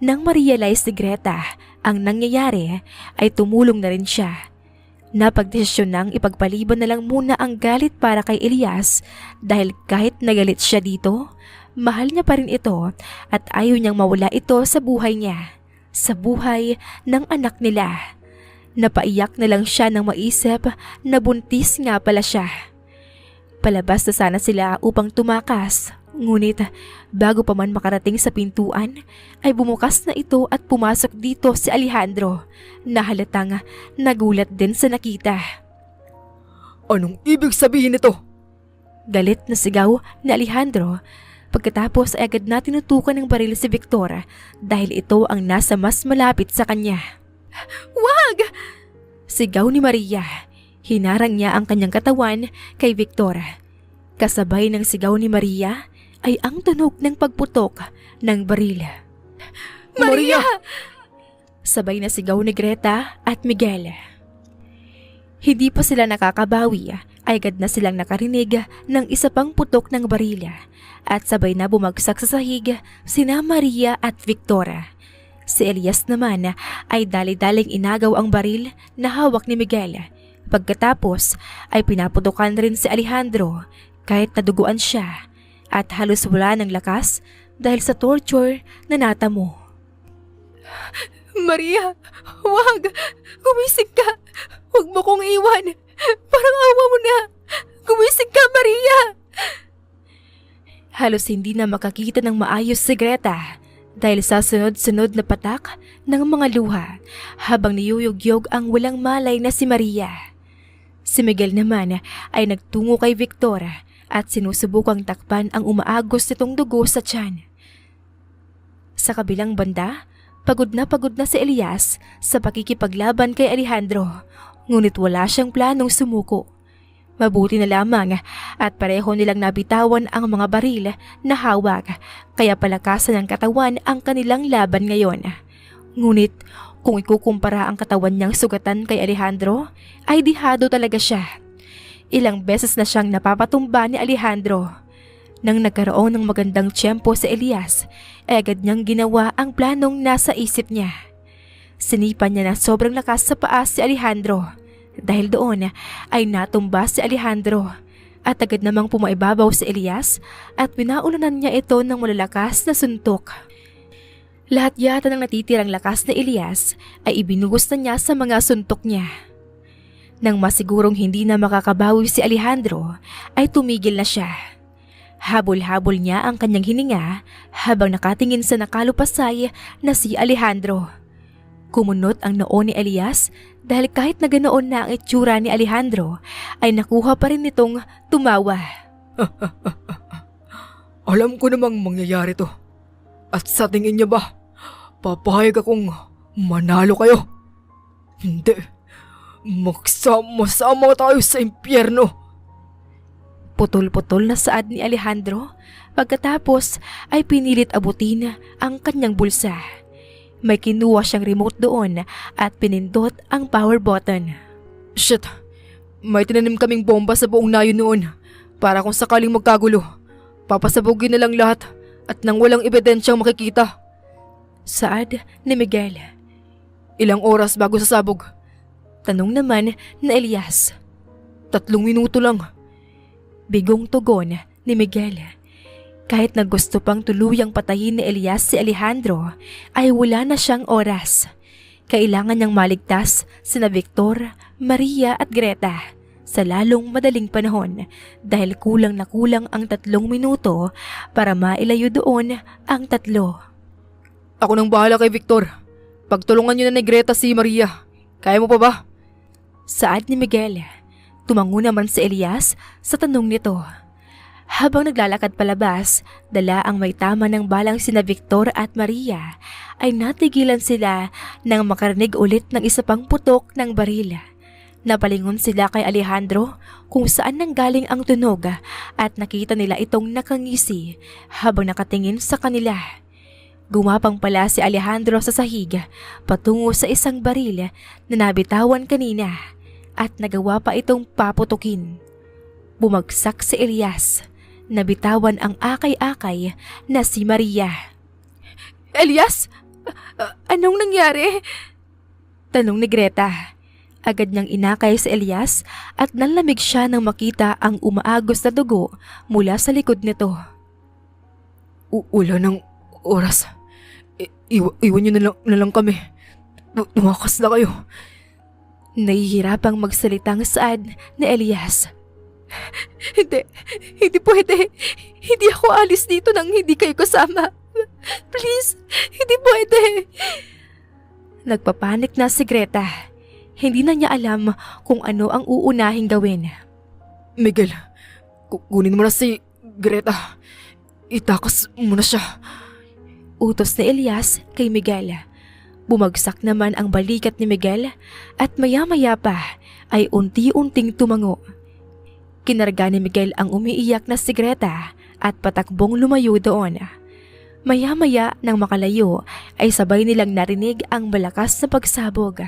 Nang ma-realize ni Greta ang nangyayari ay tumulong na rin siya. Napagdesisyon nang ipagpaliban na lang muna ang galit para kay Elias dahil kahit nagalit siya dito, mahal niya pa rin ito at ayaw niyang mawala ito sa buhay niya, sa buhay ng anak nila. Napaiyak na lang siya nang maisip na buntis nga pala siya. Palabas na sana sila upang tumakas, ngunit bago pa man makarating sa pintuan ay bumukas na ito at pumasok dito si Alejandro na halatang nagulat din sa nakita. Anong ibig sabihin nito? Galit na sigaw ni Alejandro. Pagkatapos ay agad na tinutukan ng baril si Victor dahil ito ang nasa mas malapit sa kanya. Wag! Sigaw ni Maria. Hinarang niya ang kanyang katawan kay Victor. Kasabay ng sigaw ni Maria ay ang tunog ng pagputok ng baril. Maria! Sabay na sigaw ni Greta at Miguel. Hindi pa sila nakakabawi ay agad na silang nakarinig ng isa pang putok ng baril at sabay na bumagsak sa sahig sina Maria at Victor. Si Elias naman ay dali-daling inagaw ang baril na hawak ni Miguel. Pagkatapos ay pinaputukan rin si Alejandro kahit naduguan siya at halos wala ng lakas dahil sa torture na natamo. Maria, wag! Gumising ka! Huwag mo kong iwan! Parang awa mo na! Gumising ka, Maria! Halos hindi na makakita ng maayos si Greta dahil sa sunod-sunod na patak ng mga luha habang niyuyugyog ang walang malay na si Maria. Si Miguel naman ay nagtungo kay Victor at sinusubukang takpan ang umaagos nitong dugo sa tiyan. Sa kabilang banda, pagod na si Elias sa pakikipaglaban kay Alejandro, ngunit wala siyang planong sumuko. Mabuti na lamang at pareho nilang nabitawan ang mga baril na hawak kaya palakasan ng katawan ang kanilang laban ngayon. Ngunit kung ikukumpara ang katawan niyang sugatan kay Alejandro, ay dihado talaga siya. Ilang beses na siyang napapatumba ni Alejandro. Nang nagkaroon ng magandang tiyempo sa Elias, ay agad niyang ginawa ang planong nasa isip niya. Sinipan niya ng sobrang lakas sa paa si Alejandro. Dahil doon ay natumba si Alejandro at agad namang pumaibabaw si Elias at pinaulunan niya ito ng malalakas na suntok. Lahat yata ng natitirang lakas na Elias ay ibinuhos na niya sa mga suntok niya. Nang masigurong hindi na makakabawi si Alejandro ay tumigil na siya. Habol-habol niya ang kanyang hininga habang nakatingin sa nakalupasay na si Alejandro. Kumunot ang noo ni Elias dahil kahit na ganoon na ang itsura ni Alejandro ay nakuha pa rin nitong tumawa. Alam ko namang mangyayari to. At sa tingin niya ba, papayag akong manalo kayo? Hindi. Magsama-sama tayo sa impyerno. Putol-putol na saad ni Alejandro pagkatapos ay pinilit abutin ang kanyang bulsa. May kinuha siyang remote doon at pinindot ang power button. Shit, may tinanim kaming bomba sa buong nayon noon para kung sakaling magkagulo. Papasabugin na lang lahat at nang walang ebidensyang makikita. Saad ni Miguel. Ilang oras bago sasabog? Tanong naman na Elias. 3 minuto lang. Bigong tugon ni Miguel. Kahit na gusto pang tuluyang patayin ni Elias si Alejandro, ay wala na siyang oras. Kailangan niyang maligtas sina Victor, Maria at Greta sa lalong madaling panahon dahil kulang na kulang ang 3 minuto para mailayo doon ang 3. Ako nang bahala kay Victor. Pagtulungan niyo na ni Greta si Maria. Kaya mo pa ba? Saad ni Miguel. Tumango naman si Elias sa tanong nito. Habang naglalakad palabas, dala ang may tama ng balang sina Victor at Maria, ay natigilan sila nang makarinig ulit ng isa pang putok ng baril. Napalingon sila kay Alejandro kung saan nanggaling ang tunog at nakita nila itong nakangisi habang nakatingin sa kanila. Gumapang pala si Alejandro sa sahig patungo sa isang baril na nabitawan kanina at nagawa pa itong paputukin. Bumagsak si Elias. Nabitawan ang akay-akay na si Maria. Elias! Anong nangyari? Tanong ni Greta. Agad niyang inakay si Elias at nanlamig siya nang makita ang umaagos na dugo mula sa likod nito. Wala ng oras. Iwan niyo na lang kami. Tumakas na kayo. Nahihirapang magsalitang saad ni Elias. Hindi pwede. Hindi ako alis dito nang hindi kayo kasama. Please, hindi pwede. Nagpapanik na si Greta. Hindi na niya alam kung ano ang uunahing gawin. Miguel, kunin mo na si Greta. Itakas mo na siya. Utos ni Elias kay Miguel. Bumagsak naman ang balikat ni Miguel at maya-maya pa ay unti-unting tumango. Kinarga ni Miguel ang umiiyak na si Greta at patakbong lumayo doon. Maya-maya nang makalayo ay sabay nilang narinig ang malakas na pagsabog.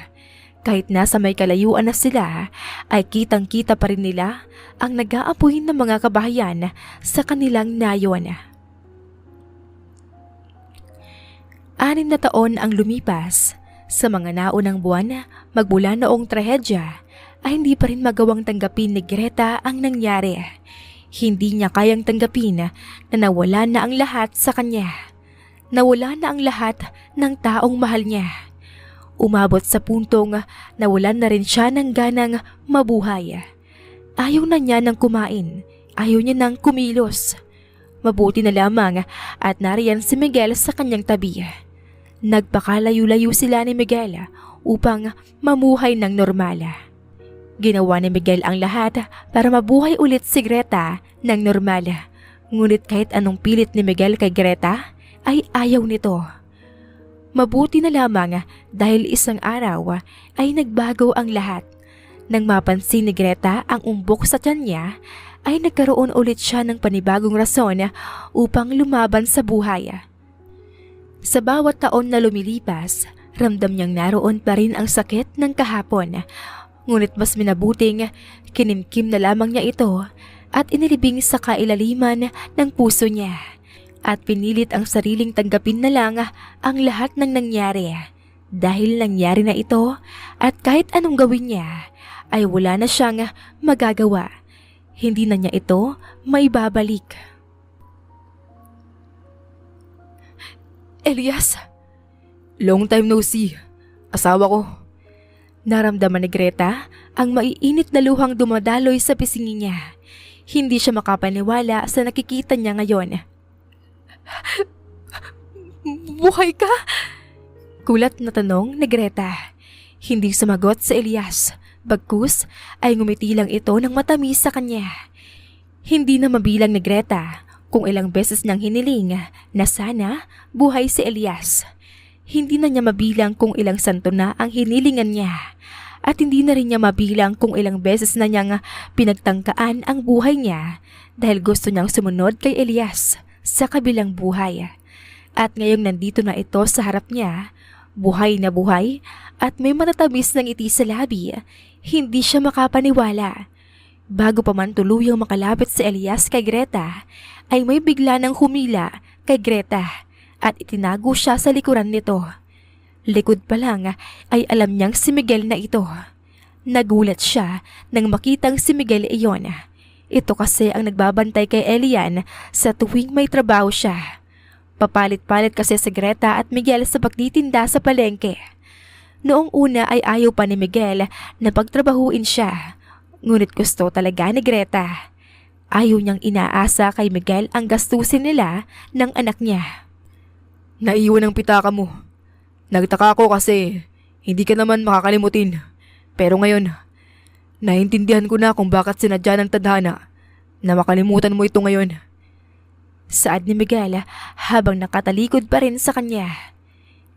Kahit nasa may kalayuan na sila ay kitang-kita pa rin nila ang nag-aapoy ng mga kabahayan sa kanilang nayon. 6 na taon ang lumipas. Sa mga naunang buwan magmula noong trahedya ay hindi pa rin magawang tanggapin ni Greta ang nangyari. Hindi niya kayang tanggapin na nawala na ang lahat sa kanya. Nawala na ang lahat ng taong mahal niya. Umabot sa puntong nawalan na rin siya ng ganang mabuhay. Ayaw na niya ng kumain. Ayaw niya ng kumilos. Mabuti na lamang at nariyan si Miguel sa kanyang tabi. Nagpakalayo-layo sila ni Miguel upang mamuhay ng normal. Ginawa ni Miguel ang lahat para mabuhay ulit si Greta ng normal. Ngunit kahit anong pilit ni Miguel kay Greta ay ayaw nito. Mabuti na lamang dahil isang araw ay nagbago ang lahat. Nang mapansin ni Greta ang umbok sa tiyan niya, ay nagkaroon ulit siya ng panibagong rason upang lumaban sa buhay. Sa bawat taon na lumilipas, ramdam niyang naroon pa rin ang sakit ng kahapon. Ngunit mas minabuting kinimkim na lamang niya ito at inilibing sa kailaliman ng puso niya. At pinilit ang sariling tanggapin na lang ang lahat ng nangyari. Dahil nangyari na ito at kahit anong gawin niya ay wala na siyang magagawa. Hindi na niya ito maibabalik. Elias! Long time no see. Asawa ko. Naramdaman ni Greta ang maiinit na luhang dumadaloy sa pisngi niya. Hindi siya makapaniwala sa nakikita niya ngayon. Buhay ka? Kulat na tanong ni Greta. Hindi sumagot sa Elias. Bagkus ay ngumiti lang ito ng matamis sa kanya. Hindi na mabilang ni Greta kung ilang beses niyang hiniling na sana buhay si Elias. Hindi na niya mabilang kung ilang santo na ang hinilingan niya. At hindi na rin niya mabilang kung ilang beses na niyang pinagtangkaan ang buhay niya dahil gusto niyang sumunod kay Elias sa kabilang buhay. At ngayong nandito na ito sa harap niya, buhay na buhay at may matatamis ng ngiti sa labi, hindi siya makapaniwala. Bago pa man tuluyang makalapit si Elias kay Greta, ay may bigla ng humila kay Greta at itinago siya sa likuran nito. Likod pa lang ay alam niyang si Miguel na ito. Nagulat siya nang makitang si Miguel iyon. Ito kasi ang nagbabantay kay Elian sa tuwing may trabaho siya. Papalit-palit kasi si Greta at Miguel sa pagtitinda sa palengke. Noong una ay ayaw pa ni Miguel na pagtrabahuin siya. Ngunit gusto talaga ni Greta. Ayaw niyang inaasa kay Miguel ang gastusin nila ng anak niya. Naiwan ang pitaka mo. Nagtaka ako kasi hindi ka naman makakalimutin. Pero ngayon, naintindihan ko na kung bakit sinadya ng tadhana na makalimutan mo ito ngayon. Saad ni Miguel habang nakatalikod pa rin sa kanya.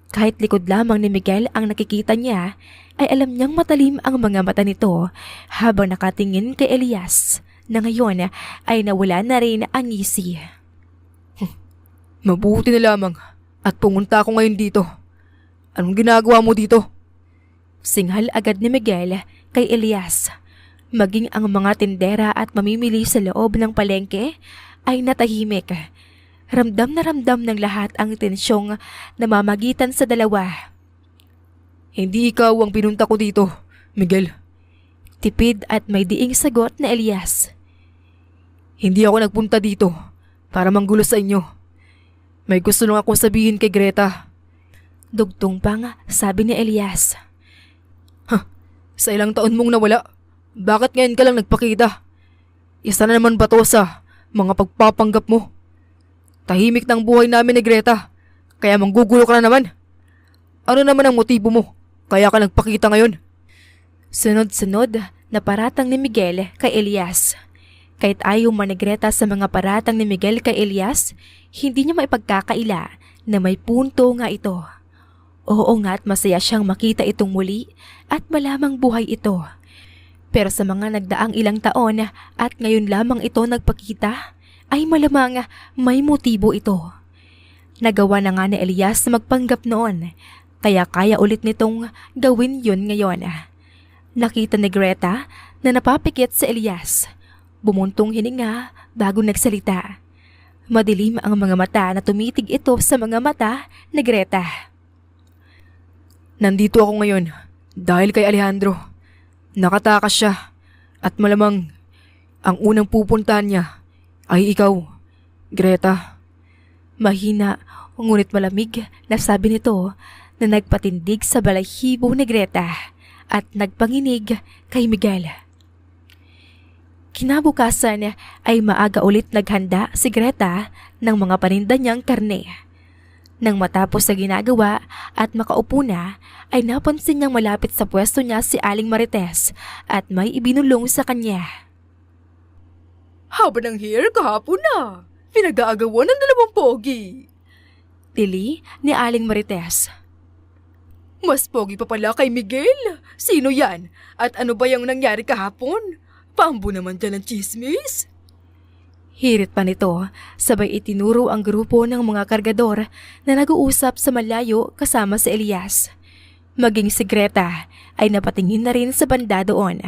Kahit likod lamang ni Miguel ang nakikita niya, ay alam niyang matalim ang mga mata nito habang nakatingin kay Elias na ngayon ay nawala na rin ang ngisi. Mabuti na lamang At pumunta ako ngayon dito. Anong ginagawa mo dito? Singhal agad ni Miguel kay Elias. Maging ang mga tindera at mamimili sa loob ng palengke ay natahimik. Ramdam na ramdam ng lahat ang tensyong namamagitan sa dalawa. Hindi ikaw ang pinunta ko dito, Miguel. Tipid at may diing sagot na Elias. Hindi ako nagpunta dito para manggulo sa inyo. May gusto lang akong sabihin kay Greta. Dugtong pang sabi ni Elias. Sa ilang taon mong nawala, bakit ngayon ka lang nagpakita? Isa na naman ba to sa mga pagpapanggap mo? Tahimik ng buhay namin ni Greta, kaya manggugulo ka na naman. Ano naman ang motibo mo, kaya ka nagpakita ngayon? Sunod-sunod na paratang ni Miguel kay Elias. Kahit ayaw man ni Greta sa mga paratang ni Miguel kay Elias, hindi niya maipagkakaila na may punto nga ito. Oo nga at masaya siyang makita itong muli at malamang buhay ito. Pero sa mga nagdaang ilang taon at ngayon lamang ito nagpakita, ay malamang may motibo ito. Nagawa na nga ni Elias na magpanggap noon, kaya kaya ulit nitong gawin yun ngayon. Nakita ni Greta na napapikit sa Elias. Bumuntong hininga bago nagsalita. Madilim ang mga mata na tumitig ito sa mga mata ni Greta. Nandito ako ngayon dahil kay Alejandro. Nakatakas siya at malamang ang unang pupuntahan niya ay ikaw, Greta. Mahina ngunit malamig na sabi nito na nagpatindig sa balahibo ni Greta at nagpanginig kay Miguel. Kinabukasan ay maaga ulit naghanda si Greta ng mga paninda niyang karne. Nang matapos sa ginagawa at makaupo na, ay napansin niyang malapit sa pwesto niya si Aling Marites at may ibinulong sa kanya. Haba ng hair kahapon na. Pinag-aagawan ng dalawang pogi. Tili ni Aling Marites. Mas pogi pa pala kay Miguel. Sino yan? At ano ba yung nangyari kahapon? Pambo naman dyan ng chismis. Hirit pa nito, sabay itinuro ang grupo ng mga kargador na nag-uusap sa malayo kasama si Elias. Maging si Greta ay napatingin na rin sa banda doon.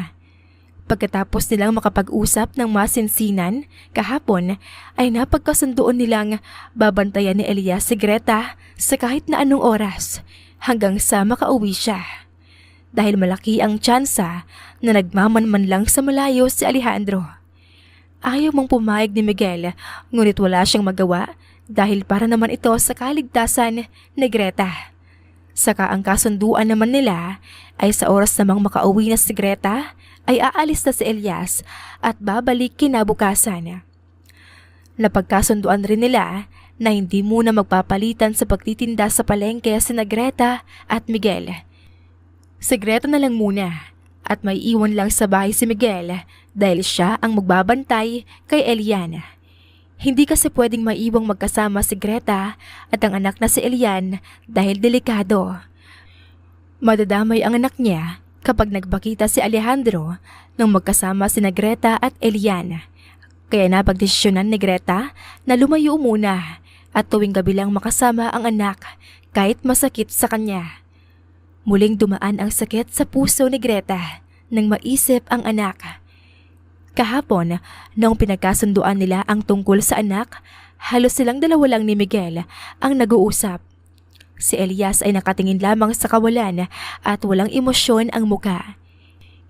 Pagkatapos nilang makapag-usap ng masinsinan, kahapon ay napagkasundoon nilang babantayan ni Elias si Greta sa kahit na anong oras hanggang sa makauwi siya. Dahil malaki ang tsansa na nagmamanman lang sa malayo si Alejandro. Ayaw mong pumayag ni Miguel, ngunit wala siyang magawa dahil para naman ito sa kaligtasan ni Greta. Saka ang kasunduan naman nila ay sa oras namang makauwi na si Greta ay aalis na si Elias at babalik kinabukasan. Napagkasunduan rin nila na hindi muna magpapalitan sa pagtitinda sa palengke sina Greta at Miguel. Si Greta na lang muna. At may iwan lang sa bahay si Miguel dahil siya ang magbabantay kay Elian. Hindi kasi pwedeng maiwang magkasama si Greta at ang anak na si Elian dahil delikado. Madadamay ang anak niya kapag nagbakita si Alejandro nang magkasama sina Greta at Elian. Kaya napagdesisyonan ni Greta na lumayo muna at tuwing gabi lang makasama ang anak kahit masakit sa kanya. Muling dumaan ang sakit sa puso ni Greta nang maisip ang anak. Kahapon, noong pinagkasunduan nila ang tungkol sa anak, halos silang dalawa lang ni Miguel ang nag-uusap. Si Elias ay nakatingin lamang sa kawalan at walang emosyon ang muka.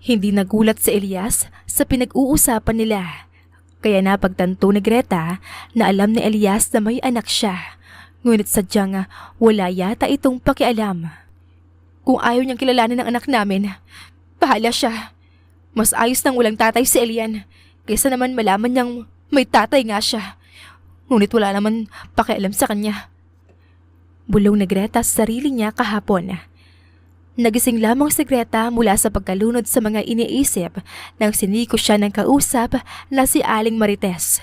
Hindi nagulat si Elias sa pinag-uusapan nila. Kaya napagtanto ni Greta na alam ni Elias na may anak siya. Ngunit sadyang wala yata itong pakialam. Kung ayaw niyang kilalanin ng anak namin, bahala siya. Mas ayos nang walang tatay si Elian, kaysa naman malaman niyang may tatay nga siya. Ngunit wala naman pakialam sa kanya. Bulong ni Greta sa sarili niya kahapon. Nagising lamang si Greta mula sa pagkalunod sa mga iniisip nang siniko siya ng kausap na si Aling Marites.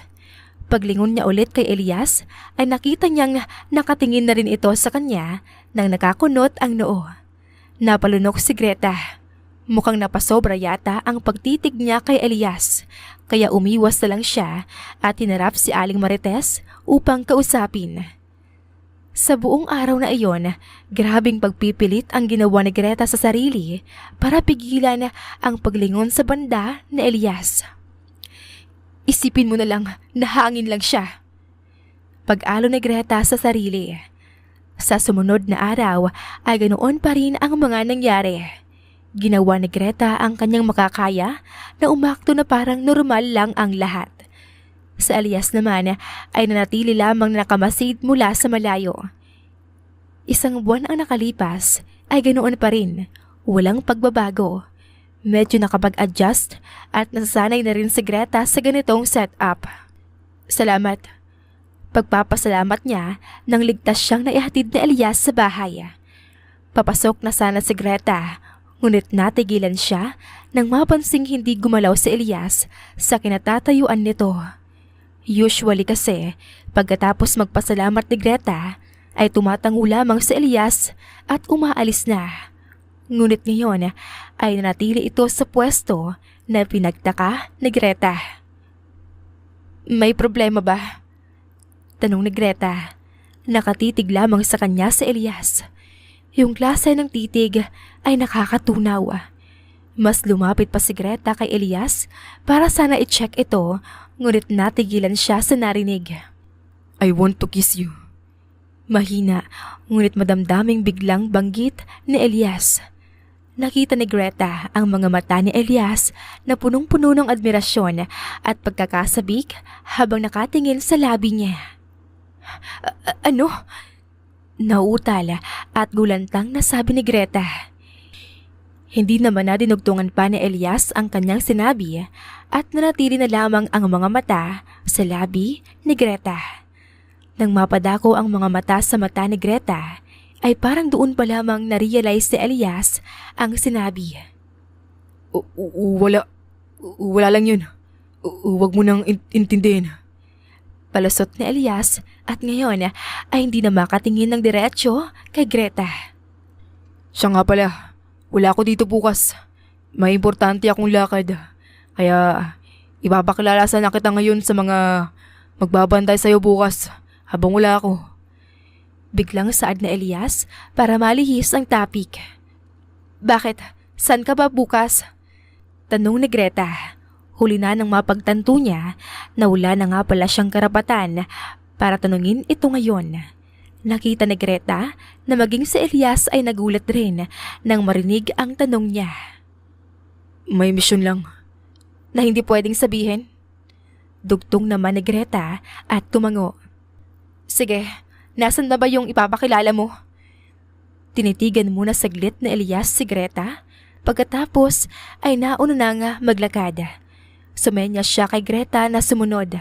Paglingon niya ulit kay Elias ay nakita niyang nakatingin na rin ito sa kanya nang nakakunot ang noo. Napalunok si Greta. Mukhang napasobra yata ang pagtitig niya kay Elias, kaya umiwas na lang siya at hinarap si Aling Marites upang kausapin. Sa buong araw na iyon, grabing pagpipilit ang ginawa ni Greta sa sarili para pigilan ang paglingon sa banda ni Elias. Isipin mo na lang na hangin lang siya. Pag-alo ni Greta sa sarili. Sa sumunod na araw ay ganoon pa rin ang mga nangyari. Ginawa ni Greta ang kanyang makakaya na umakto na parang normal lang ang lahat. Sa Elias naman ay nanatili lamang nakamasid mula sa malayo. Isang buwan ang nakalipas ay ganoon pa rin, walang pagbabago. Medyo nakapag-adjust at nasasanay na rin si Greta sa ganitong setup. Salamat. Pagpapasalamat niya nang ligtas siyang naihatid ni Elias sa bahay. Papasok na sana si Greta, ngunit natigilan siya nang mapansing hindi gumalaw si Elias sa kinatatayuan nito. Usually kasi, pagkatapos magpasalamat ni Greta, ay tumatango lamang si Elias at umaalis na. Ngunit ngayon ay nanatili ito sa pwesto na pinagtaka ni Greta. May problema ba? Tanong ni Greta. Nakatitig lamang sa kanya si Elias. Yung klase ng titig ay nakakatunaw. Mas lumapit pa si Greta kay Elias para sana i-check ito, ngunit natigilan siya sa narinig. I want to kiss you. Mahina, ngunit madamdaming biglang banggit ni Elias. Nakita ni Greta ang mga mata ni Elias na punong-puno ng admirasyon at pagkakasabik habang nakatingin sa labi niya. Ano? Nauutal at gulantang nasabi ni Greta. Hindi naman na dinugtungan pa ni Elias ang kanyang sinabi at nanatili na lamang ang mga mata sa labi ni Greta. Nang mapadako ang mga mata sa mata ni Greta, ay parang doon pa lamang na-realize ni Elias ang sinabi. Wala lang yun. Huwag mo nang intindihin. Palusot ni Elias at ngayon ay hindi na makatingin ng diretsyo kay Greta. Siya nga pala, wala ako dito bukas. May importante akong lakad. Kaya ipapakilala sana kita ngayon sa mga magbabantay sa'yo bukas habang wala ako. Biglang saad na Elias para malihis ang topic. Bakit? San ka ba bukas? Tanong ni Greta. Huli na nang mapagtanto niya na wala na nga pala siyang karapatan para tanungin ito ngayon. Nakita ni Greta na maging si Elias ay nagulat rin nang marinig ang tanong niya. May misyon lang. Na hindi pwedeng sabihin? Dugtong naman ni Greta at tumango. Sige, nasan na ba yung ipapakilala mo? Tinitigan muna saglit na Elias si Greta. Pagkatapos ay nauna na nga maglakad. Sumenya siya kay Greta na sumunod.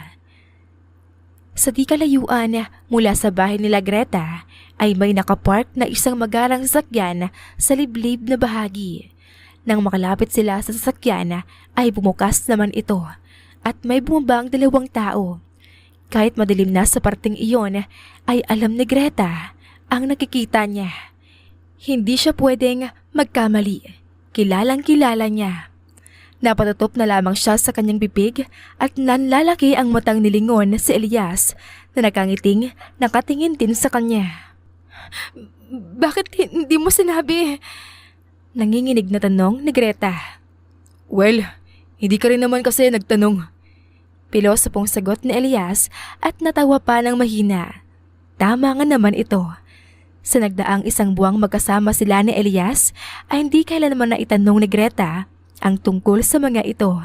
Sa di kalayuan mula sa bahay nila Greta ay may nakapark na isang magarang sasakyan sa liblib na bahagi. Nang makalapit sila sa sasakyan ay bumukas naman ito at may bumabang dalawang tao. Kahit madilim na sa parting iyon ay alam ni Greta ang nakikita niya. Hindi siya pwedeng magkamali. Kilalang kilala niya. Napatutop na lamang siya sa kanyang bibig at nanlalaki ang matang nilingon si Elias na nakangiting nakatingin din sa kanya. Bakit hindi mo sinabi? Nanginginig na tanong ni Greta. Well, hindi ka rin naman kasi nagtanong. Pilosopong sagot ni Elias at natawa pa ng mahina. Tama nga naman ito. Sa nagdaang isang buwang magkasama sila ni Elias ay hindi kailanman na itanong ni Greta ang tungkol sa mga ito.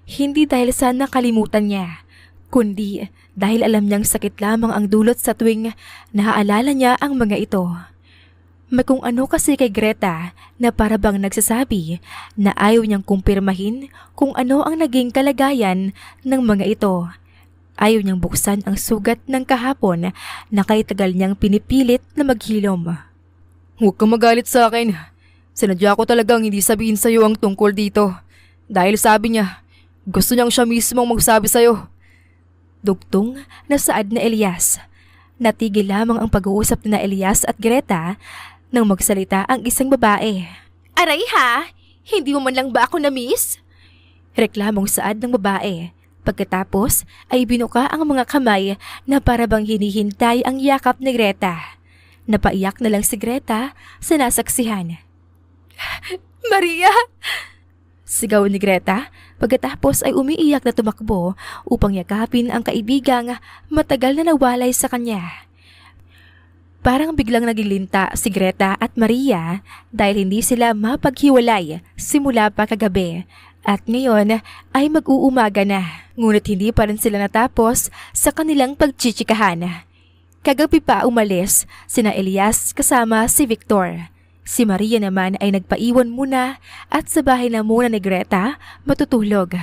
Hindi dahil sa nakalimutan niya, kundi dahil alam niyang sakit lamang ang dulot sa tuwing naaalala niya ang mga ito. May kung ano kasi kay Greta na para bang nagsasabi na ayaw niyang kumpirmahin kung ano ang naging kalagayan ng mga ito. Ayaw niyang buksan ang sugat ng kahapon na kay tagal niyang pinipilit na maghilom. Huwag kang magalit sa akin. Sinadya ko talagang hindi sabihin sa'yo ang tungkol dito. Dahil sabi niya, gusto niyang siya mismong magsabi sa'yo. Dugtong na saad na Elias. Natigil lamang ang pag-uusap na Elias at Greta nang magsalita ang isang babae. Aray ha? Hindi mo man lang ba ako na-miss? Reklamong saad ng babae. Pagkatapos ay binuka ang mga kamay na para bang hinihintay ang yakap ni Greta. Napaiyak na lang si Greta sa nasaksihan. Maria! Sigaw ni Greta pagkatapos ay umiiyak na tumakbo upang yakapin ang kaibigang matagal na nawalay sa kanya. Parang biglang naging linta si Greta at Maria dahil hindi sila mapaghiwalay simula pa kagabi at ngayon ay mag-uumaga na. Ngunit hindi pa rin sila natapos sa kanilang pagchichikahan. Kagabi pa umalis sina Elias kasama si Victor. Si Maria naman ay nagpaiwan muna at sa bahay na muna ni Greta matutulog.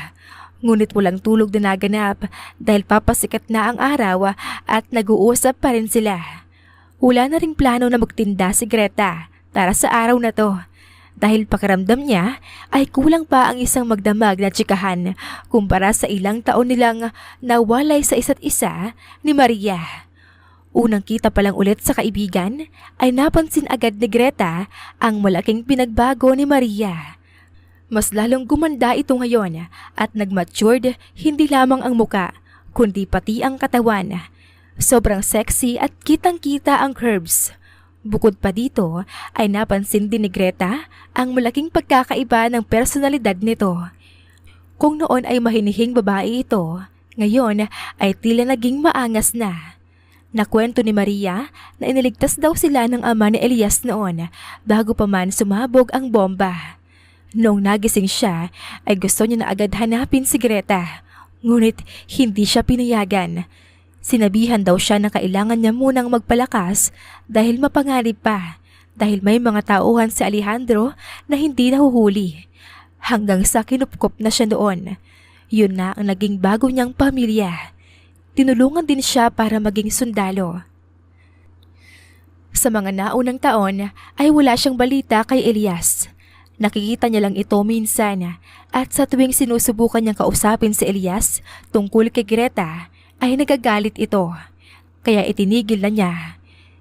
Ngunit walang tulog na naganap dahil papasikat na ang araw at nag-uusap pa rin sila. Wala na ring plano na magtinda si Greta para sa araw na to dahil pakiramdam niya ay kulang pa ang isang magdamag na tsikahan kumpara sa ilang taon nilang nawalay sa isa't isa ni Maria. Unang kita pa lang ulit sa kaibigan ay napansin agad ni Greta ang malaking pinagbago ni Maria. Mas lalong gumanda ito ngayon at nag-matured hindi lamang ang muka kundi pati ang katawan. Sobrang sexy at kitang-kita ang curves. Bukod pa dito ay napansin din ni Greta ang malaking pagkakaiba ng personalidad nito. Kung noon ay mahinihing babae ito, ngayon ay tila naging maangas na. Nakwento ni Maria na iniligtas daw sila ng ama ni Elias noon bago pa man sumabog ang bomba. Noong nagising siya ay gusto niya na agad hanapin si Greta, ngunit hindi siya pinayagan. Sinabihan daw siya na kailangan niya munang magpalakas dahil mapanganib pa dahil may mga tauhan si Alejandro na hindi nahuhuli. Hanggang sa kinupkop na siya noon. Yun na ang naging bago niyang pamilya. Tinulungan din siya para maging sundalo. Sa mga naunang taon ay wala siyang balita kay Elias. Nakikita niya lang ito minsan at sa tuwing sinusubukan niyang kausapin si Elias tungkol kay Greta ay nagagalit ito. Kaya itinigil na niya.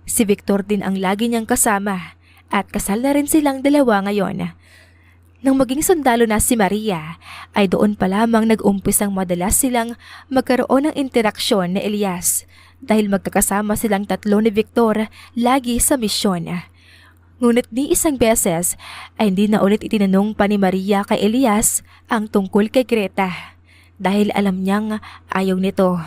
Si Victor din ang lagi niyang kasama at kasal na rin silang dalawa ngayon. Nang maging sundalo na si Maria, ay doon pa lamang nag-umpisang madalas silang magkaroon ng interaksyon ni Elias dahil magkakasama silang tatlo ni Victor lagi sa misyon. Ngunit ni isang beses ay hindi na ulit itinanong pa ni Maria kay Elias ang tungkol kay Greta dahil alam niyang ayaw nito.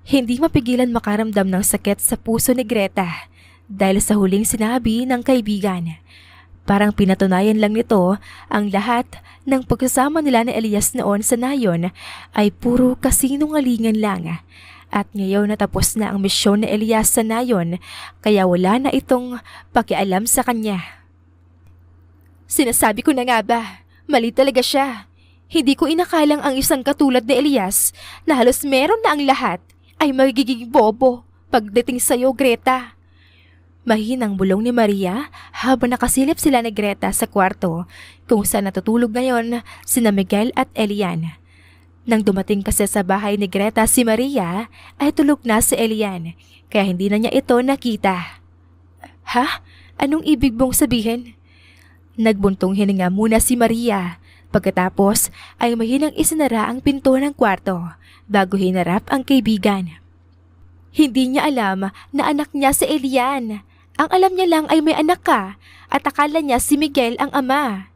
Hindi mapigilan makaramdam ng sakit sa puso ni Greta dahil sa huling sinabi ng kaibigan. Parang pinatunayan lang nito ang lahat ng pagkasama nila ni Elias noon sa nayon ay puro kasinungalingan lang. At ngayon natapos na ang misyon ni Elias sa nayon kaya wala na itong pakialam sa kanya. Sinasabi ko na nga ba, mali talaga siya. Hindi ko inakalang ang isang katulad ni Elias na halos meron na ang lahat ay magiging bobo pagdating sa'yo, Greta. Mahinang bulong ni Maria habang nakasilip sila ni Greta sa kwarto kung saan natutulog ngayon sina Miguel at Elian. Nang dumating kasi sa bahay ni Greta si Maria ay tulog na si Elian kaya hindi na niya ito nakita. Ha? Anong ibig mong sabihin? Nagbuntong hininga muna si Maria pagkatapos ay mahinang isinara ang pinto ng kwarto bago hinarap ang kaibigan. Hindi niya alam na anak niya si Elian. Ang alam niya lang ay may anak ka at akala niya si Miguel ang ama.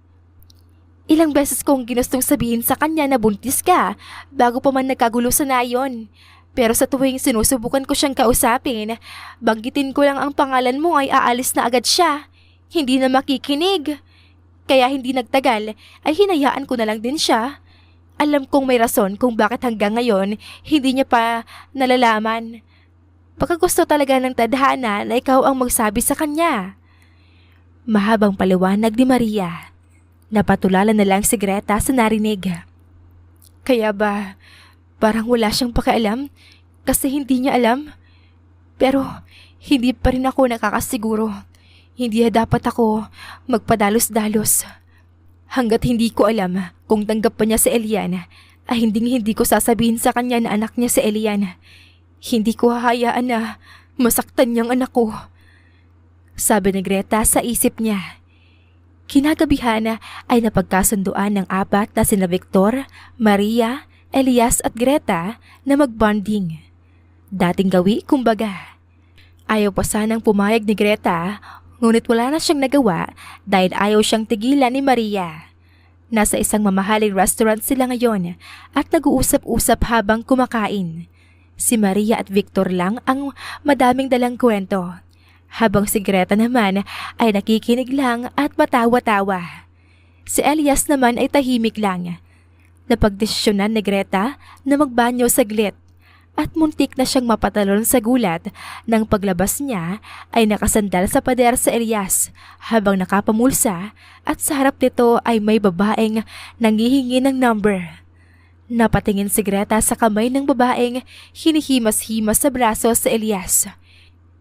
Ilang beses kong ginustong sabihin sa kanya na buntis ka bago pa man nagkagulo sa nayon. Pero sa tuwing sinusubukan ko siyang kausapin, banggitin ko lang ang pangalan mo ay aalis na agad siya. Hindi na makikinig. Kaya hindi nagtagal ay hinayaan ko na lang din siya. Alam kong may rason kung bakit hanggang ngayon hindi niya pa nalalaman. Baka gusto talaga ng tadhana na ikaw ang magsabi sa kanya. Mahabang paliwanag ni Maria. Napatulala na lang si Greta sa narinig. Kaya ba, parang wala siyang pakialam kasi hindi niya alam? Pero hindi pa rin ako nakakasiguro. Hindi dapat ako magpadalos-dalos. Hanggat hindi ko alam kung tanggap pa niya si Elian, ay hindi ko sasabihin sa kanya na anak niya si Elian. Hindi ko hahayaan na masaktan niyang anak ko. Sabi ni Greta sa isip niya. Kinagabihan ay napagkasunduan ng apat na sina Victor, Maria, Elias at Greta na magbonding. Dating gawi kumbaga. Ayaw pa sanang pumayag ni Greta, ngunit wala na siyang nagawa dahil ayaw siyang tigilan ni Maria. Nasa isang mamahaling restaurant sila ngayon at nag-uusap-usap habang kumakain. Si Maria at Victor lang ang madaming dalang kwento, habang si Greta naman ay nakikinig lang at matawa-tawa. Si Elias naman ay tahimik lang. Napagdesisyonan ni Greta na magbanyo saglit at muntik na siyang mapatalon sa gulat nang paglabas niya ay nakasandal sa pader sa Elias habang nakapamulsa at sa harap nito ay may babaeng nanghihingi ng number. Napatingin si Greta sa kamay ng babaeng hinihimas-himas sa braso sa Elias.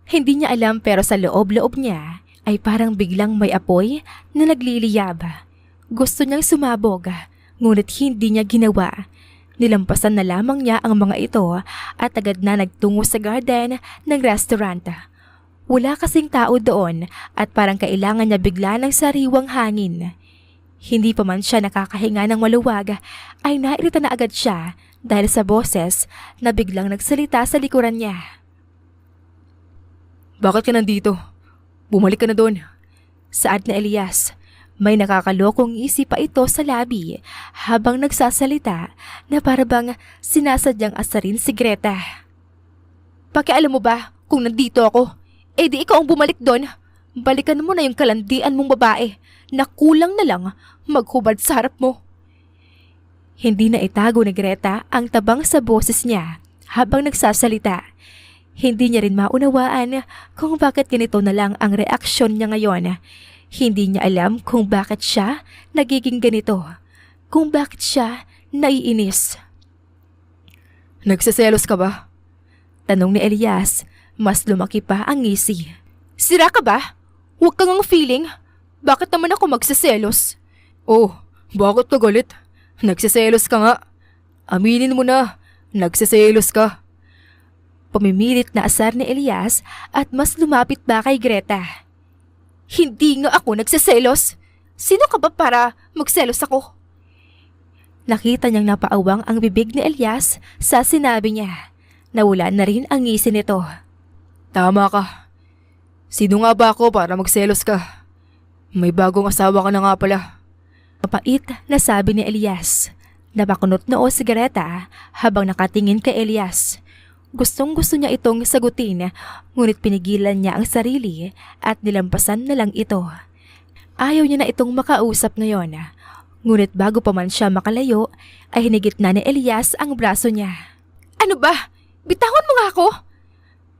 Hindi niya alam pero sa loob-loob niya ay parang biglang may apoy na nagliliyab. Gusto niyang sumabog, ngunit hindi niya ginawa. Nilampasan na lamang niya ang mga ito at agad na nagtungo sa garden ng restaurant. Wala kasing tao doon at parang kailangan niya bigla ng sariwang hangin. Hindi pa man siya nakakahinga ng maluwag ay nairita na agad siya dahil sa boses na biglang nagsalita sa likuran niya. Bakit ka nandito? Bumalik ka na doon. Saad na Elias. May nakakalokong isip pa ito sa labi habang nagsasalita na parabang sinasadyang asarin si Greta. Pakialam mo ba kung nandito ako? Eh di ikaw ang bumalik doon. Balikan mo na yung kalandian mong babae na kulang na lang maghubad sa harap mo. Hindi na itago ni Greta ang tabang sa boses niya habang nagsasalita. Hindi niya rin maunawaan kung bakit ganito na lang ang reaksyon niya ngayon. Hindi niya alam kung bakit siya nagiging ganito, kung bakit siya naiinis. Nagsiselos ka ba? Tanong ni Elias, mas lumaki pa ang ngisi. Sira ka ba? Huwag kang ang feeling. Bakit naman ako magsiselos? Oh, bakit ka galit? Nagsiselos ka nga. Aminin mo na, nagsiselos ka. Pumimilit na asar ni Elias at mas lumapit pa kay Greta. Hindi nga ako nagsiselos. Sino ka ba para magselos ako? Nakita niyang napaawang ang bibig ni Elias sa sinabi niya. Nawala na rin ang ngisi nito. Tama ka. Sino nga ba ako para magselos ka? May bagong asawa ka na nga pala. Mapait na sabi ni Elias. Napakunot noo si Greta habang nakatingin kay Elias. Gustong-gusto niya itong sagutin, ngunit pinigilan niya ang sarili at nilampasan na lang ito. Ayaw niya na itong makausap ngayon, ngunit bago pa man siya makalayo, ay hinigit na ni Elias ang braso niya. Ano ba? Bitawan mo nga ako!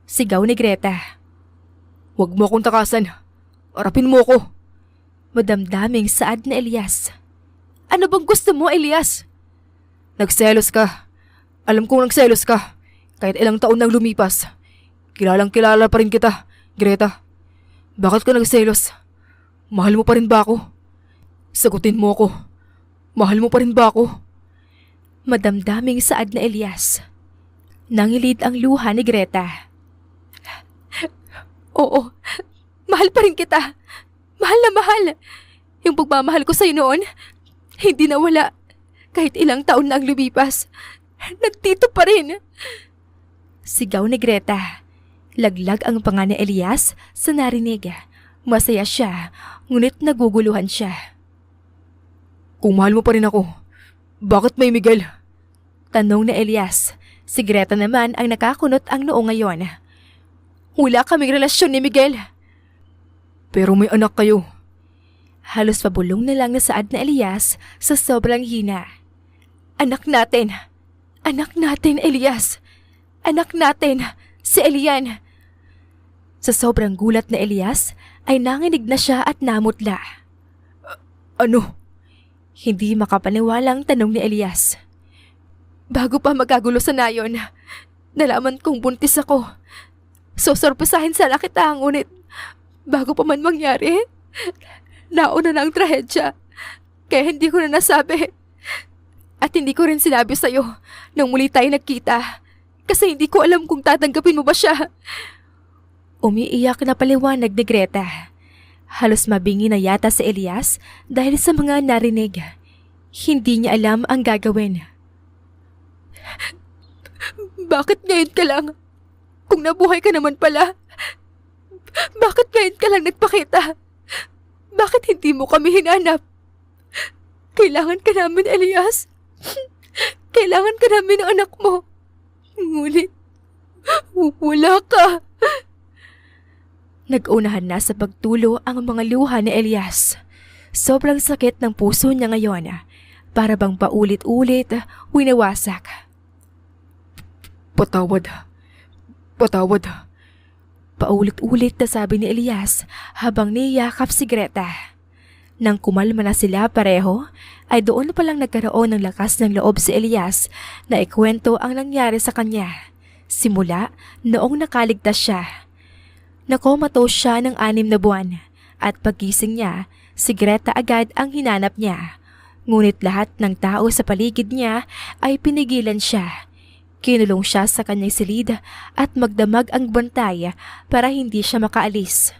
Sigaw ni Greta. Huwag mo akong takasan. Arapin mo ako. Madamdaming saad ni Elias. Ano bang gusto mo, Elias? Nagselos ka. Alam kong nagselos ka. Kahit ilang taon nang lumipas, kilalang kilala pa rin kita, Greta. Bakit ka nagselos? Mahal mo pa rin ba ako? Sagutin mo ako. Mahal mo pa rin ba ako? Madamdaming saad na Elias. Nangilid ang luha ni Greta. Oo, mahal pa rin kita. Mahal na mahal. Yung pagmamahal ko sa'yo noon, hindi nawala. Kahit ilang taon na ang lumipas, nagtito pa rin. Sigaw ni Greta. Laglag ang panga ni Elias sa narinig. Masaya siya, ngunit naguguluhan siya. Kung mahal mo pa rin ako, bakit may Miguel? Tanong ni Elias. Si Greta naman ang nakakunot ang noo ngayon. Wala kaming relasyon ni Miguel. Pero may anak kayo. Halos pabulong na lang na saad na Elias sa sobrang hina. Anak natin. Anak natin, Elias. Anak natin, si Elian. Sa sobrang gulat na Elias, ay nanginig na siya at namutla. Ano? Hindi makapaniwalang tanong ni Elias. Bago pa magagulo sa nayon, nalaman kong buntis ako. Sosorpresahin sana kita, ngunit bago pa man mangyari, nauna na ang trahedya. Kaya hindi ko na nasabi. At hindi ko rin sinabi sa'yo nang muli tayo nagkita. Kasi hindi ko alam kung tatanggapin mo ba siya. Umiiyak na paliwanag ni Greta. Halos mabingi na yata si Elias dahil sa mga narinig. Hindi niya alam ang gagawin. Bakit ngayon ka lang? Kung nabuhay ka naman pala, Bakit ngayon ka lang nagpakita? Bakit hindi mo kami hinanap? Kailangan ka namin, Elias. Kailangan ka namin ng anak mo. Ngunit, wala ka. Nag-unahan na sa pagtulo ang mga luha ni Elias. Sobrang sakit ng puso niya ngayon. Para bang paulit-ulit, winawasak. Patawad. Patawad. Paulit-ulit na sabi ni Elias habang niyakap si Greta. Nang kumalma na sila pareho, ay doon pa lang nagkaroon ng lakas ng loob si Elias na ikwento ang nangyari sa kanya. Simula noong nakaligtas siya. Nakomatose siya ng 6 na buwan at paggising niya, si Greta agad ang hinanap niya. Ngunit lahat ng tao sa paligid niya ay pinigilan siya. Kinulong siya sa kanyang silid at magdamag ang bantay para hindi siya makaalis.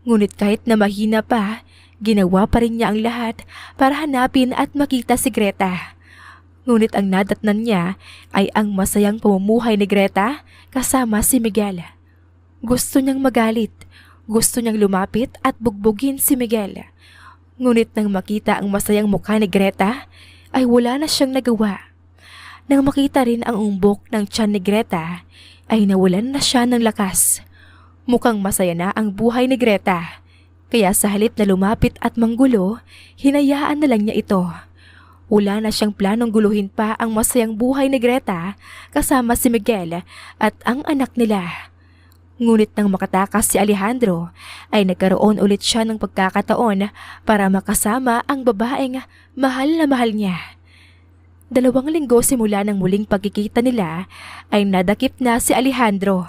Ngunit kahit na mahina pa, ginawa pa rin niya ang lahat para hanapin at makita si Greta. Ngunit ang nadatnan niya ay ang masayang pamumuhay ni Greta kasama si Miguel. Gusto niyang magalit, gusto niyang lumapit at bugbugin si Miguel. Ngunit nang makita ang masayang mukha ni Greta, ay wala na siyang nagawa. Nang makita rin ang umbok ng tiyan ni Greta, ay nawalan na siya ng lakas. Mukhang masaya na ang buhay ni Greta. Kaya sa halip na lumapit at manggulo, hinayaan na lang niya ito. Wala na siyang planong guluhin pa ang masayang buhay ni Greta kasama si Miguel at ang anak nila. Ngunit nang makatakas si Alejandro, ay nagkaroon ulit siya ng pagkakataon para makasama ang babaeng mahal na mahal niya. 2 linggo simula ng muling pagkikita nila ay nadakip na si Alejandro.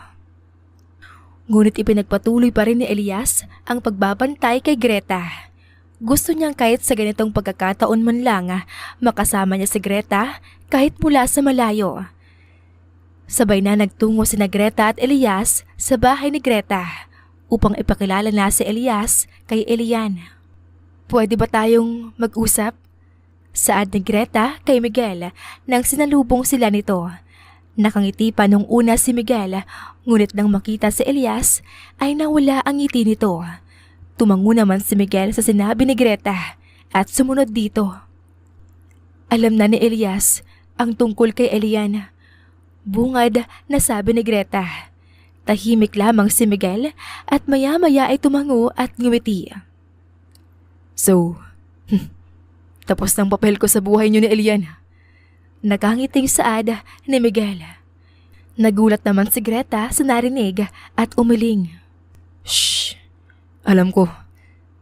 Ngunit ipinagpatuloy pa rin ni Elias ang pagbabantay kay Greta. Gusto niyang kahit sa ganitong pagkakataon man lang makasama niya si Greta kahit mula sa malayo. Sabay na nagtungo sina Greta at Elias sa bahay ni Greta upang ipakilala na si Elias kay Elian. Pwede ba tayong mag-usap? Saad ni Greta kay Miguel nang sinalubong sila nito. Nakangiti pa nung una si Miguel, ngunit nang makita si Elias ay nawala ang ngiti nito. Tumango naman si Miguel sa sinabi ni Greta at sumunod dito. Alam na ni Elias ang tungkol kay Elian. Bungad na sabi ni Greta. Tahimik lamang si Miguel at maya-maya ay tumango at ngumiti. So, tapos ng papel ko sa buhay niyo ni Elian. Nakangiting saad ni Miguel. Nagulat naman si Greta sa narinig at umiling. Shh! Alam ko,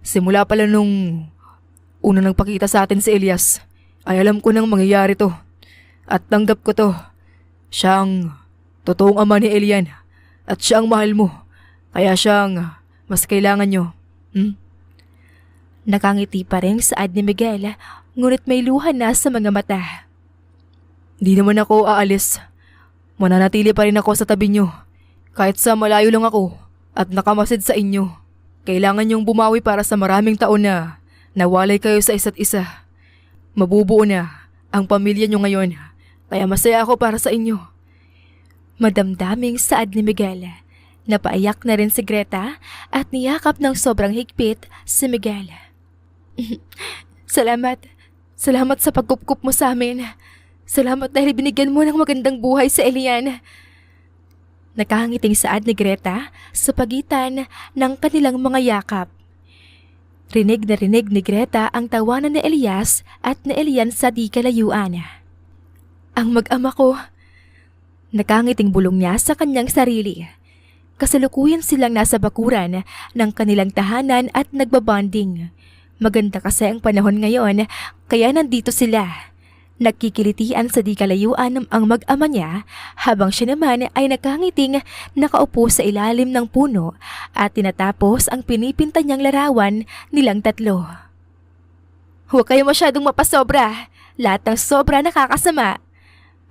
simula pala nung una nang pakita sa atin si Elias, ay alam ko nang mangyayari to. At tanggap ko to. Siya ang totoong ama ni Elian at siya ang mahal mo. Kaya siyang mas kailangan nyo. Nakangiti pa rin saad ni Miguel, ngunit may luha na sa mga mata. Di naman ako aalis. Mananatili pa rin ako sa tabi nyo. Kahit sa malayo lang ako at nakamasid sa inyo. Kailangan nyong bumawi para sa maraming taon na nawalay kayo sa isa't isa. Mabubuo na ang pamilya nyo ngayon. Kaya masaya ako para sa inyo. Madamdaming saad ni Miguel. Napaiyak na rin si Greta at niyakap ng sobrang higpit si Miguel. Salamat. Salamat sa pagkupkup mo sa amin. Salamat dahil binigyan mo ng magandang buhay sa Elian. Nakahangiting saad ni Greta sa pagitan ng kanilang mga yakap. Rinig na rinig ni Greta ang tawanan ni Elias at ni Elian sa di kalayuan. Ang mag-ama ko. Nakangiting bulong niya sa kanyang sarili. Kasalukuyan silang nasa bakuran ng kanilang tahanan at nagbabonding. Maganda kasi ang panahon ngayon kaya nandito sila. Nagkikilitian sa di kalayuan ang mag-ama niya habang siya naman ay nakangiting nakaupo sa ilalim ng puno at tinatapos ang pinipinta niyang larawan nilang tatlo. Huwag kayo masyadong mapasobra. Lahat ng sobra nakakasama.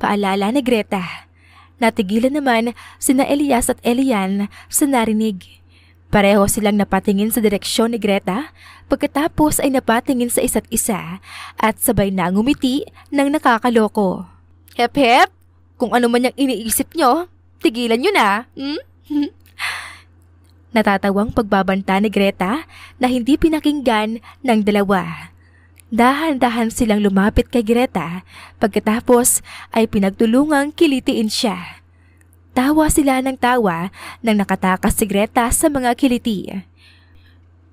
Paalala ni Greta. Natigilan naman sina Elias at Elian sa narinig. Pareho silang napatingin sa direksyon ni Greta pagkatapos ay napatingin sa isa't isa at sabay na ngumiti ng nakakaloko. Hep hep! Kung ano man yung iniisip nyo, tigilan nyo na. natatawang pagbabanta ni Greta na hindi pinakinggan ng dalawa. Dahan-dahan silang lumapit kay Greta, pagkatapos ay pinagtulungang kilitiin siya. Tawa sila ng tawa nang nakatakas si Greta sa mga kiliti.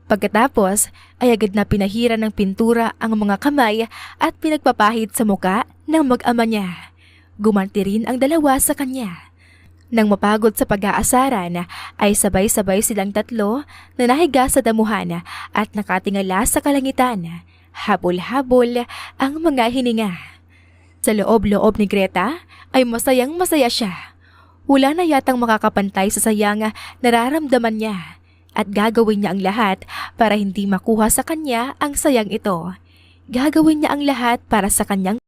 Pagkatapos ay agad na pinahira ng pintura ang mga kamay at pinagpapahid sa muka ng mag-ama niya. Gumanti rin ang dalawa sa kanya. Nang mapagod sa pag-aasaran ay sabay-sabay silang tatlo na nahiga sa damuhan at nakatingala sa kalangitan. Habol-habol ang mga hininga. Sa loob-loob ni Greta ay masayang masaya siya. Wala na yatang makakapantay sa sayang nararamdaman niya at gagawin niya ang lahat para hindi makuha sa kanya ang sayang ito. Gagawin niya ang lahat para sa kanyang